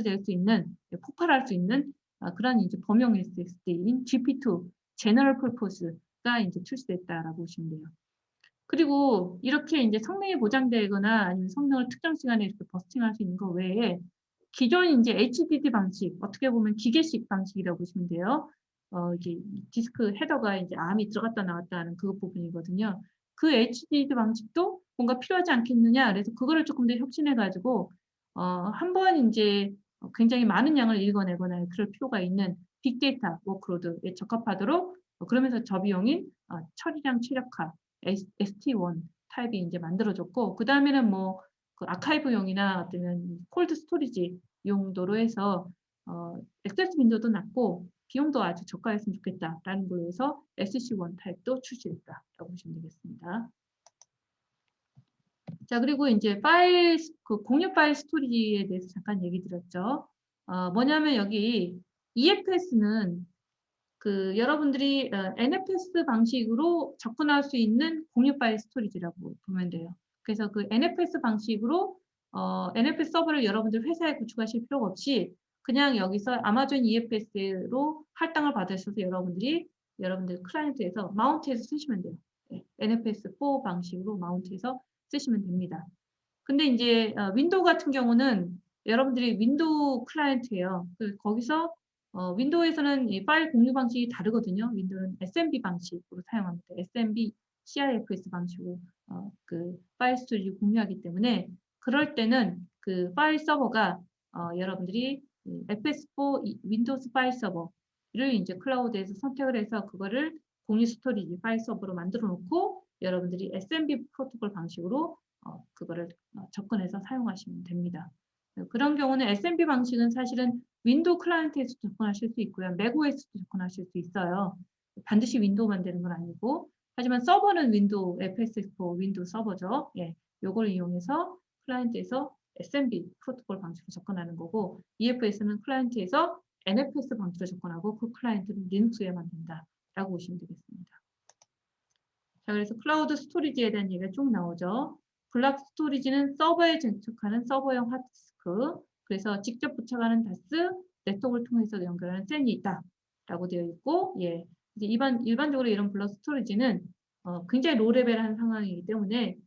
될 수 있는, 폭발할 수 있는 그런 이제 범용 SSD인 GP2 General Purpose가 이제 출시됐다라고 보시면 돼요. 그리고 이렇게 이제 성능이 보장되거나 아니면 성능을 특정 시간에 이렇게 버스팅할 수 있는 거 외에 기존 이제 HDD 방식, 어떻게 보면 기계식 방식이라고 보시면 돼요. 이게 디스크 헤더가 이제 암이 들어갔다 나왔다 하는 그 부분이거든요. 그 HDD 방식도 뭔가 필요하지 않겠느냐. 그래서 그거를 조금 더 혁신해 가지고 한번 인제 굉장히 많은 양을 읽어내거나 그럴 필요가 있는 빅데이터 워크로드에 적합하도록 그러면서 저비용인 처리량 최적화 ST1 타입이 인제 만들어졌고, 그다음에는 뭐 그 아카이브용이나 어떠면 콜드 스토리지 용도로 해서 액세스 빈도도 낮고 비용도 아주 저가였으면 좋겠다라는 걸로 해서 SC1 타입도 출시됐다라고 보시면 되겠습니다. 자, 그리고 인제 파일 그 공유 파일 스토리지에 대해서 잠깐 얘기 드렸죠. 뭐냐면 여기 EFS는 그 여러분들이 NFS 방식으로 접근할 수 있는 공유 파일 스토리지라고 보면 돼요. 그래서 그 NFS 방식으로 NFS 서버를 여러분들 회사에 구축하실 필요가 없이 그냥 여기서 아마존 EFS로 할당을 받으셔서 여러분들 클라이언트에서 마운트해서 쓰시면 돼요. 네, NFS4 방식으로 마운트해서 쓰시면 됩니다. 근데 인제 윈도우 같은 경우는 여러분들이 윈도우 클라이언트예요. 거기서 윈도우에서는 이 파일 공유 방식이 다르거든요. 윈도우는 SMB 방식으로 사용합니다. SMB CIFS 방식으로 그 파일 스토리지 공유하기 때문에 그럴 때는 그 파일 서버가 여러분들이 FS4 윈도우스 파일 서버를 이제 클라우드에서 선택을 해서 그거를 공유 스토리지 파일 서버로 만들어 놓고 여러분들이 SMB 프로토콜 방식으로 그거를 접근해서 사용하시면 됩니다. 그런 경우는 SMB 방식은 사실은 윈도우 클라이언트에서 접근하실 수 있고요. 맥OS도 접근하실 수 있어요. 반드시 윈도우만 되는 건 아니고. 하지만 서버는 윈도우 FS4 윈도우 서버죠. 예, 요걸 이용해서 클라이언트에서 SMB 프로토콜 방식으로 접근하는 거고, EFS는 클라이언트에서 NFS 방식으로 접근하고 그 클라이언트는 리눅스에만 된다라고 보시면 되겠습니다. 자, 그래서 클라우드 스토리지에 대한 얘기가 쭉 나오죠. 블록 스토리지는 서버에 전축하는 서버용 하드디스크, 그래서 직접 부착하는 다스, 네트워크를 통해서 연결하는 샌이 있다라고 되어 있고, 예, 이제 일반적으로 이런 블록 스토리지는 굉장히 로레벨한 상황이기 때문에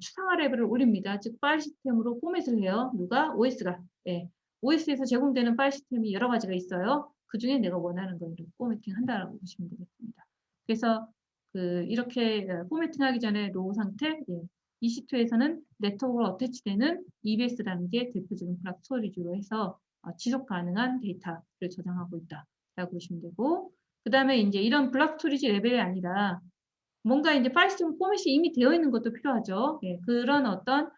추상화 레벨을 올립니다. 즉 파일 시스템으로 포맷을 해요. 누가? OS가. 예, OS에서 제공되는 파일 시스템이 여러 가지가 있어요. 그 중에 내가 원하는 걸 포매팅 한다라고 보시면 되겠습니다. 그래서 이렇게 포매팅하기 전에 로우 상태, 예, EC2에서는 네트워크로 어태치되는 EBS라는 게 대표적인 블록 스토리지로 해서 지속 가능한 데이터를 저장하고 있다라고 보시면 되고, 그 다음에 이제 이런 블록 스토리지 레벨이 아니라 뭔가 이제 파일 시스템 포맷이 이미 되어 있는 것도 필요하죠. 예, 그런 어떤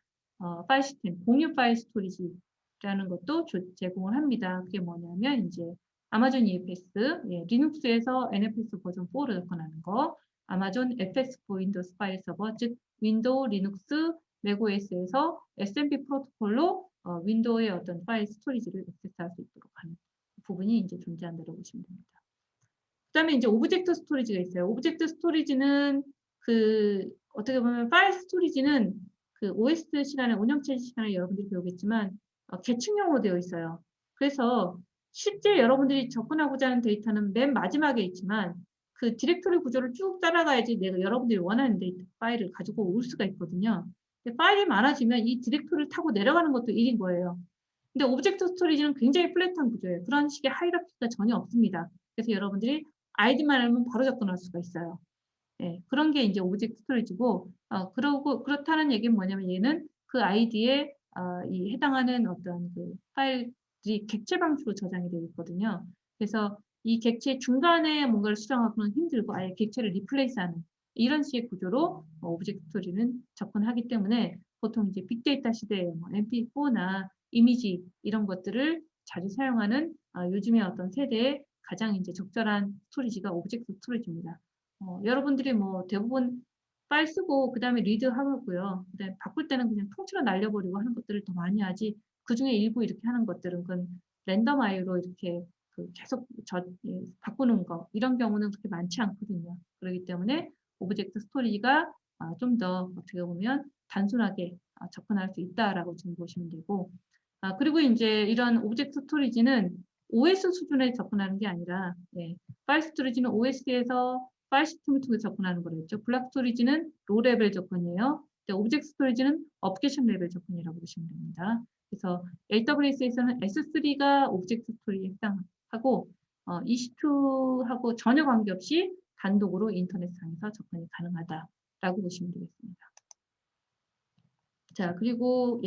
파일 시스템, 공유 파일 스토리지라는 것도 제공을 합니다. 그게 뭐냐면 이제 아마존 EFS, 예, 리눅스에서 NFS 버전 4로 접근하는 거, 아마존 FS4 윈도우스 파일 서버, 즉 윈도우, 리눅스, 맥OS에서 SMB 프로토콜로 윈도우의 어떤 파일 스토리지를 액세스할 수 있도록 하는 부분이 이제 존재한다고 보시면 됩니다. 그다음에 이제 오브젝트 스토리지가 있어요. 오브젝트 스토리지는 어떻게 보면 파일 스토리지는 그 OS 시간에 운영체제 시간에 여러분들이 배우겠지만 계층형으로 되어 있어요. 그래서 실제 여러분들이 접근하고자 하는 데이터는 맨 마지막에 있지만 그 디렉토리 구조를 쭉 따라가야지 내가 여러분들이 원하는 데이터 파일을 가지고 올 수가 있거든요. 근데 파일이 많아지면 이 디렉토리를 타고 내려가는 것도 일인 거예요. 근데 오브젝트 스토리지는 굉장히 플랫한 구조예요. 그런 식의 하이라키가 전혀 없습니다. 그래서 여러분들이 아이디만 알면 바로 접근할 수가 있어요. 예, 그런 게 이제 오브젝트 스토리지고, 그렇다는 얘기는 뭐냐면 얘는 그 아이디에 이 해당하는 어떤 그 파일들이 객체 방식으로 저장이 되어 있거든요. 그래서 이 객체 중간에 뭔가를 수정하고는 힘들고 아예 객체를 리플레이스하는 이런 식의 구조로 오브젝트 스토리는 접근하기 때문에 보통 이제 빅데이터 시대에 뭐 MP4나 이미지 이런 것들을 자주 사용하는 요즘의 어떤 세대에 가장 이제 적절한 스토리지가 오브젝트 스토리지입니다. 여러분들이 뭐 대부분 파일 쓰고 그다음에 리드 하고요. 그다음에 바꿀 때는 그냥 통째로 날려버리고 하는 것들을 더 많이 하지. 그중에 일부 이렇게 하는 것들은 그건 랜덤 아이로 이렇게 계속 바꾸는 거 이런 경우는 그렇게 많지 않거든요. 그렇기 때문에 오브젝트 스토리지가 좀 더 어떻게 보면 단순하게 접근할 수 있다라고 지금 보시면 되고, 그리고 이제 이런 오브젝트 스토리지는 OS 수준에 접근하는 게 아니라, 파일 스토리지는 OS에서 파일 시스템을 통해 접근하는 거랬죠. 블록 스토리지는 로 레벨 접근이에요. 오브젝트 스토리지는 어플리케이션 레벨 접근이라고 보시면 됩니다. 그래서 AWS에서는 S3가 오브젝트 스토리에 해당하고, EC2하고 전혀 관계없이 단독으로 인터넷상에서 접근이 가능하다라고 보시면 되겠습니다. 자, 그리고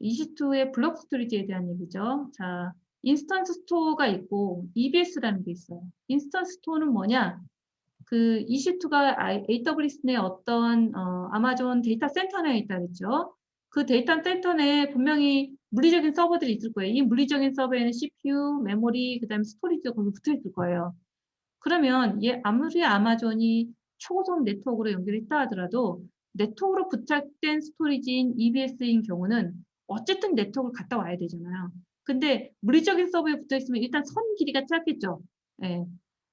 EC2의 블록 스토리지에 대한 얘기죠. 자, 인스턴스 스토어가 있고 EBS라는 게 있어요. 인스턴스 스토어는 뭐냐? 그 EC2가 AWS 내 어떤 아마존 데이터 센터 내에 있다 그랬죠. 그 데이터 센터 내에 분명히 물리적인 서버들이 있을 거예요. 이 물리적인 서버에는 CPU, 메모리, 그다음에 스토리지가 거기 붙어 있을 거예요. 그러면 아무리 아마존이 초고속 네트워크로 연결했다 하더라도 네트워크로 부착된 스토리지인 EBS인 경우는 어쨌든 네트워크를 갔다 와야 되잖아요. 근데 물리적인 서버에 붙어 있으면 일단 선 길이가 짧겠죠. 예.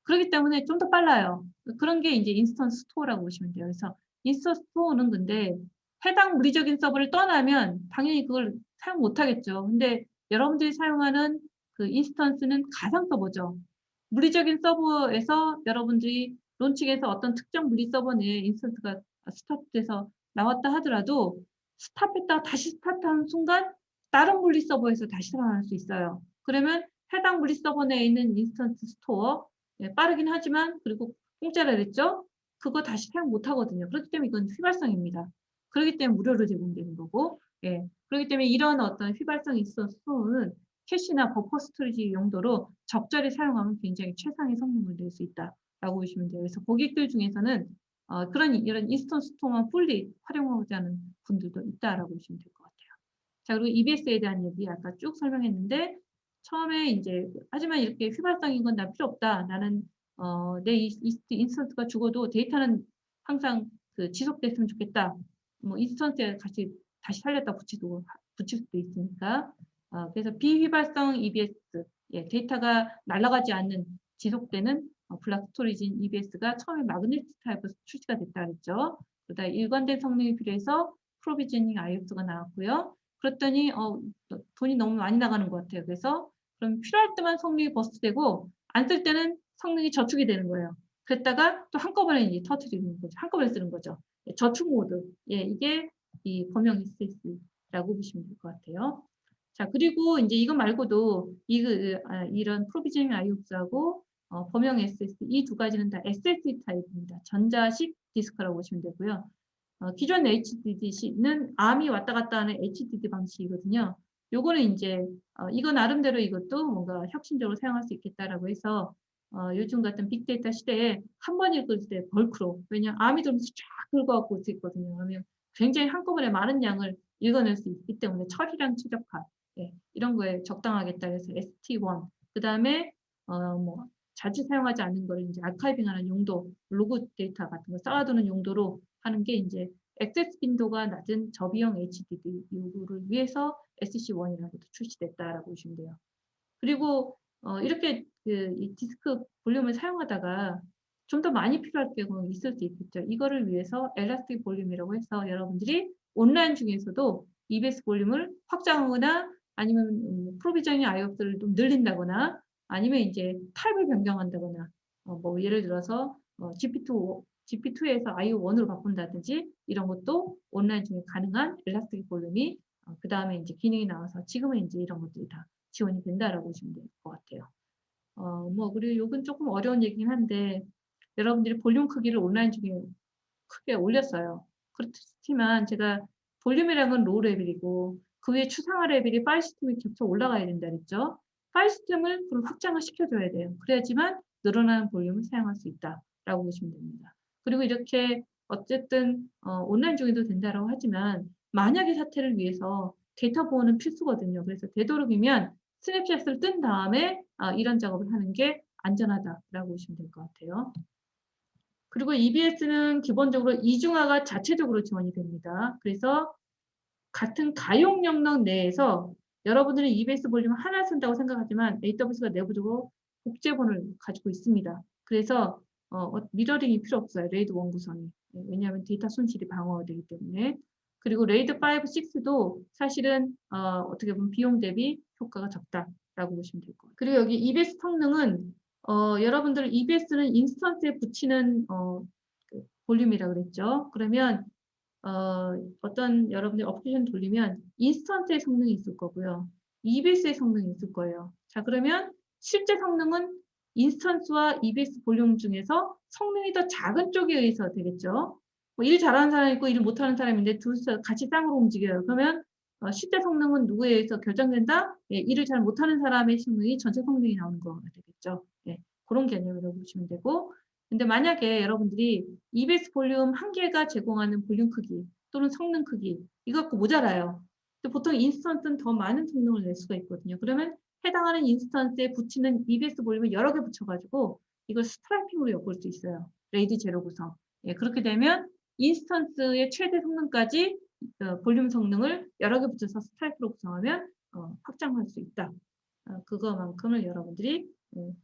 그렇기 때문에 좀 더 빨라요. 그런 게 이제 인스턴스 스토어라고 보시면 돼요. 그래서 인스턴스 스토어는 근데 해당 물리적인 서버를 떠나면 당연히 그걸 사용 못 하겠죠. 근데 여러분들이 사용하는 그 인스턴스는 가상 서버죠. 물리적인 서버에서 여러분들이 론칭해서 어떤 특정 물리 서버 내에 인스턴스가 스타트돼서 나왔다 하더라도 스탑했다가 다시 스타트하는 순간 다른 물리 서버에서 다시 살아날 수 있어요. 그러면 해당 물리 서버 내에 있는 인스턴스 스토어, 빠르긴 하지만 그리고 공짜라 그랬죠? 그거 다시 사용 못 하거든요. 그렇기 때문에 이건 휘발성입니다. 그렇기 때문에 무료로 제공되는 거고, 그렇기 때문에 이런 어떤 휘발성 인스턴스 스토어는 캐시나 버퍼 스토리지 용도로 적절히 사용하면 굉장히 최상의 성능을 낼 수 있다라고 보시면 돼요. 그래서 고객들 중에서는 이런 인스턴스 스토어만 풀리 활용하고자 하는 분들도 있다라고 보시면 될 것 같아요. 자, 그리고 EBS에 대한 얘기 아까 쭉 설명했는데 처음에 이제 하지만 이렇게 휘발성인 건 나 필요 없다. 나는 내 인스턴스가 죽어도 데이터는 항상 그 지속됐으면 좋겠다. 뭐 인스턴스에 같이 다시 살렸다 붙일 수도 있으니까. 그래서 비휘발성 EBS, 데이터가 날아가지 않는 지속되는 블록 스토리지인 EBS가 처음에 마그네틱 타입으로 출시가 됐다 그랬죠. 그러다 일관된 성능이 필요해서 프로비저닝 IOS가 나왔고요. 그랬더니 돈이 너무 많이 나가는 것 같아요. 그래서 그럼 필요할 때만 성능이 버스트되고 안 쓸 때는 성능이 저축이 되는 거예요. 그랬다가 또 한꺼번에 이제 터트리는 거죠. 한꺼번에 쓰는 거죠. 저축 모드. 이게 이 범용 SS라고 보시면 될 것 같아요. 자, 그리고 이제 이거 말고도 이런 프로비저닝 IOS하고 범용 SS 이 두 가지는 다 SSD 타입입니다. 전자식 디스크라고 보시면 되고요. 기존 HDD는 ARM이 왔다 갔다 하는 HDD 방식이거든요. 요거는 이제 이거 나름대로 이것도 뭔가 혁신적으로 사용할 수 있겠다라고 해서 요즘 같은 빅데이터 시대에 한 번 읽을 때 벌크로 왜냐하면 ARM이 돌면서 쫙 긁어갖고 올 수 있거든요. 그러면 굉장히 한꺼번에 많은 양을 읽어낼 수 있기 때문에 처리량 최적화 이런 거에 적당하겠다 해서 ST1 그 다음에 뭐 자주 사용하지 않는 걸 이제 아카이빙하는 용도 로그 데이터 같은 거 쌓아두는 용도로 하는 게 이제 액세스 빈도가 낮은 저비용 HDD 요구를 위해서 SC1이라는 것도 출시됐다라고 보시면 돼요. 그리고 이렇게 이 디스크 볼륨을 사용하다가 좀 더 많이 필요할 경우 있을 수 있겠죠. 이거를 위해서 엘라스틱 볼륨이라고 해서 여러분들이 온라인 중에서도 EBS 볼륨을 확장하거나 아니면 프로비저닝 IOP들을 좀 늘린다거나 아니면 이제 타입을 변경한다거나 뭐 예를 들어서 GP2에서 IO1으로 바꾼다든지 이런 것도 온라인 중에 가능한 엘라스틱 볼륨이 그 다음에 이제 기능이 나와서 지금은 이제 이런 것들이 다 지원이 된다라고 보시면 될 것 같아요. 뭐 그리고 이건 조금 어려운 얘기긴 한데 여러분들이 볼륨 크기를 온라인 중에 크게 올렸어요. 그렇지만 제가 볼륨이라는 건 로우 레벨이고 그 위에 추상화 레벨이 파일 시스템이 겹쳐 올라가야 된다 그랬죠. 파일 시스템을 그럼 확장을 시켜줘야 돼요. 그래야지만 늘어나는 볼륨을 사용할 수 있다라고 보시면 됩니다. 그리고 이렇게 어쨌든 온라인 중에도 된다라고 하지만 만약의 사태를 위해서 데이터 보호는 필수거든요. 그래서 되도록이면 스냅샷을 뜬 다음에 이런 작업을 하는 게 안전하다라고 보시면 될 것 같아요. 그리고 EBS는 기본적으로 이중화가 자체적으로 지원이 됩니다. 그래서 같은 가용 영역 내에서 여러분들은 EBS 볼륨 하나 쓴다고 생각하지만 AWS가 내부적으로 복제본을 가지고 있습니다. 그래서 미러링이 필요 없어요. 레이드 원구성이. 왜냐하면 데이터 손실이 방어되기 때문에. 그리고 레이드 5, 6도 사실은 어떻게 보면 비용 대비 효과가 적다라고 보시면 될 거예요. 그리고 여기 EBS 성능은 여러분들 EBS는 인스턴스에 붙이는 그 볼륨이라고 그랬죠. 그러면 어떤 여러분들 어플리케이션 돌리면 인스턴트의 성능이 있을 거고요. EBS의 성능이 있을 거예요. 자, 그러면 실제 성능은 인스턴스와 EBS 볼륨 중에서 성능이 더 작은 쪽에 의해서 되겠죠. 뭐 일 잘하는 사람이 있고 일 못하는 사람인데 둘 같이 쌍으로 움직여요. 그러면 실제 성능은 누구에 의해서 결정된다? 예, 일을 잘 못하는 사람의 성능이 전체 성능이 나오는 거가 되겠죠. 예, 그런 개념이라고 보시면 되고, 근데 만약에 여러분들이 EBS 볼륨 한 개가 제공하는 볼륨 크기 또는 성능 크기 이거 갖고 모자라요. 근데 보통 인스턴스는 더 많은 성능을 낼 수가 있거든요. 그러면 해당하는 인스턴스에 붙이는 EBS 볼륨을 여러 개 붙여가지고 이걸 스트라이핑으로 엮을 수 있어요. 레이드 제로 구성. 예, 그렇게 되면 인스턴스의 최대 성능까지 볼륨 성능을 여러 개 붙여서 스트라이프로 구성하면 확장할 수 있다. 그거만큼을 여러분들이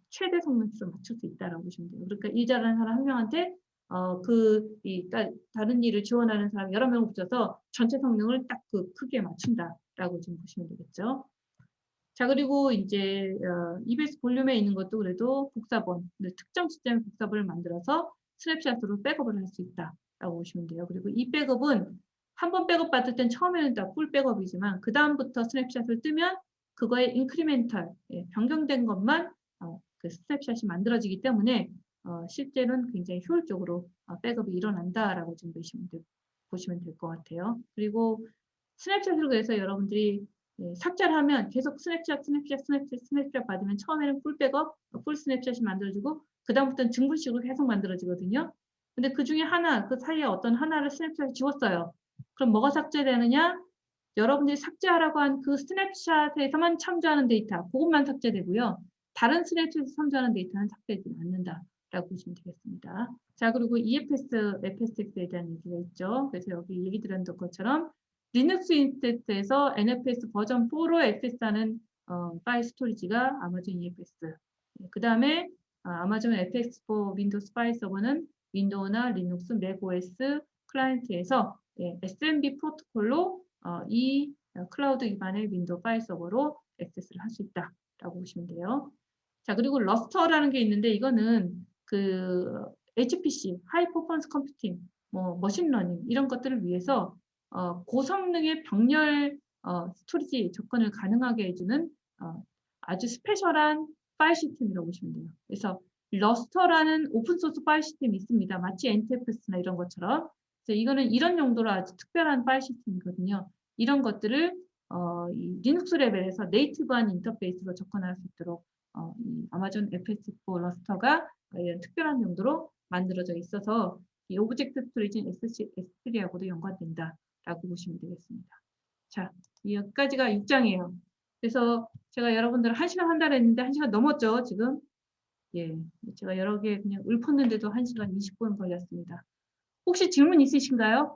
최대 성능치로 맞출 수 있다라고 보시면 돼요. 그러니까 일 잘하는 사람 한 명한테 다른 일을 지원하는 사람 여러 명을 붙여서 전체 성능을 딱 그 크기에 맞춘다라고 좀 보시면 되겠죠. 자, 그리고 이제 EBS 볼륨에 있는 것도 그래도 복사본, 특정 시점의 복사본을 만들어서 스냅샷으로 백업을 할 수 있다라고 보시면 돼요. 그리고 이 백업은 한 번 백업 받을 땐 처음에는 다 풀 백업이지만 그 다음부터 스냅샷을 뜨면 그거에 인크리멘탈, 변경된 것만 그 스냅샷이 만들어지기 때문에 실제는 굉장히 효율적으로 백업이 일어난다라고 좀 보시면 될 것 같아요. 그리고 스냅샷으로 그래서 여러분들이 삭제를 하면 계속 스냅샷 받으면 처음에는 풀 백업, 풀 스냅샷이 만들어지고 그 다음부터는 증분식으로 계속 만들어지거든요. 근데 그 중에 하나, 그 사이에 어떤 하나를 스냅샷을 지웠어요. 그럼 뭐가 삭제되느냐? 여러분들이 삭제하라고 한 그 스냅샷에서만 참조하는 데이터, 그것만 삭제되고요. 다른 스냅샷에서 참조하는 데이터는 삭제되지 않는다라고 보시면 되겠습니다. 자, 그리고 EFS, FSX에 대한 얘기가 있죠. 그래서 여기 얘기 드렸던 것처럼 리눅스 인스턴스에서 NFS 버전 4로 액세스하는 파일 스토리지가 아마존 EFS. 그 다음에 아마존 FX4 윈도우스 파일 서버는 윈도우나 리눅스, 맥OS 클라이언트에서 SMB 프로토콜로 이 클라우드 기반의 윈도우 파일 서버로 액세스를 할 수 있다라고 보시면 돼요. 자, 그리고 러스터라는 게 있는데 이거는 그 HPC, 하이 퍼포먼스 컴퓨팅, 뭐 머신러닝 이런 것들을 위해서 고성능의 병렬 스토리지 접근을 가능하게 해주는 아주 스페셜한 파일 시스템이라고 보시면 돼요. 그래서 러스터라는 오픈소스 파일 시스템이 있습니다. 마치 NTFS나 이런 것처럼. 그래서 이거는 이런 용도로 아주 특별한 파일 시스템이거든요. 이런 것들을 이 리눅스 레벨에서 네이티브한 인터페이스로 접근할 수 있도록 이 아마존 FS4 러스터가 이런 특별한 용도로 만들어져 있어서 이 오브젝트 스토리지인 S3하고도 연관된다라고 보시면 되겠습니다. 자, 여기까지가 6장이에요. 그래서 제가 여러분들 1시간 한다고 했는데 1시간 넘었죠, 지금? 예, 제가 여러 개 그냥 읊었는데도 1시간 20분 걸렸습니다. 혹시 질문 있으신가요?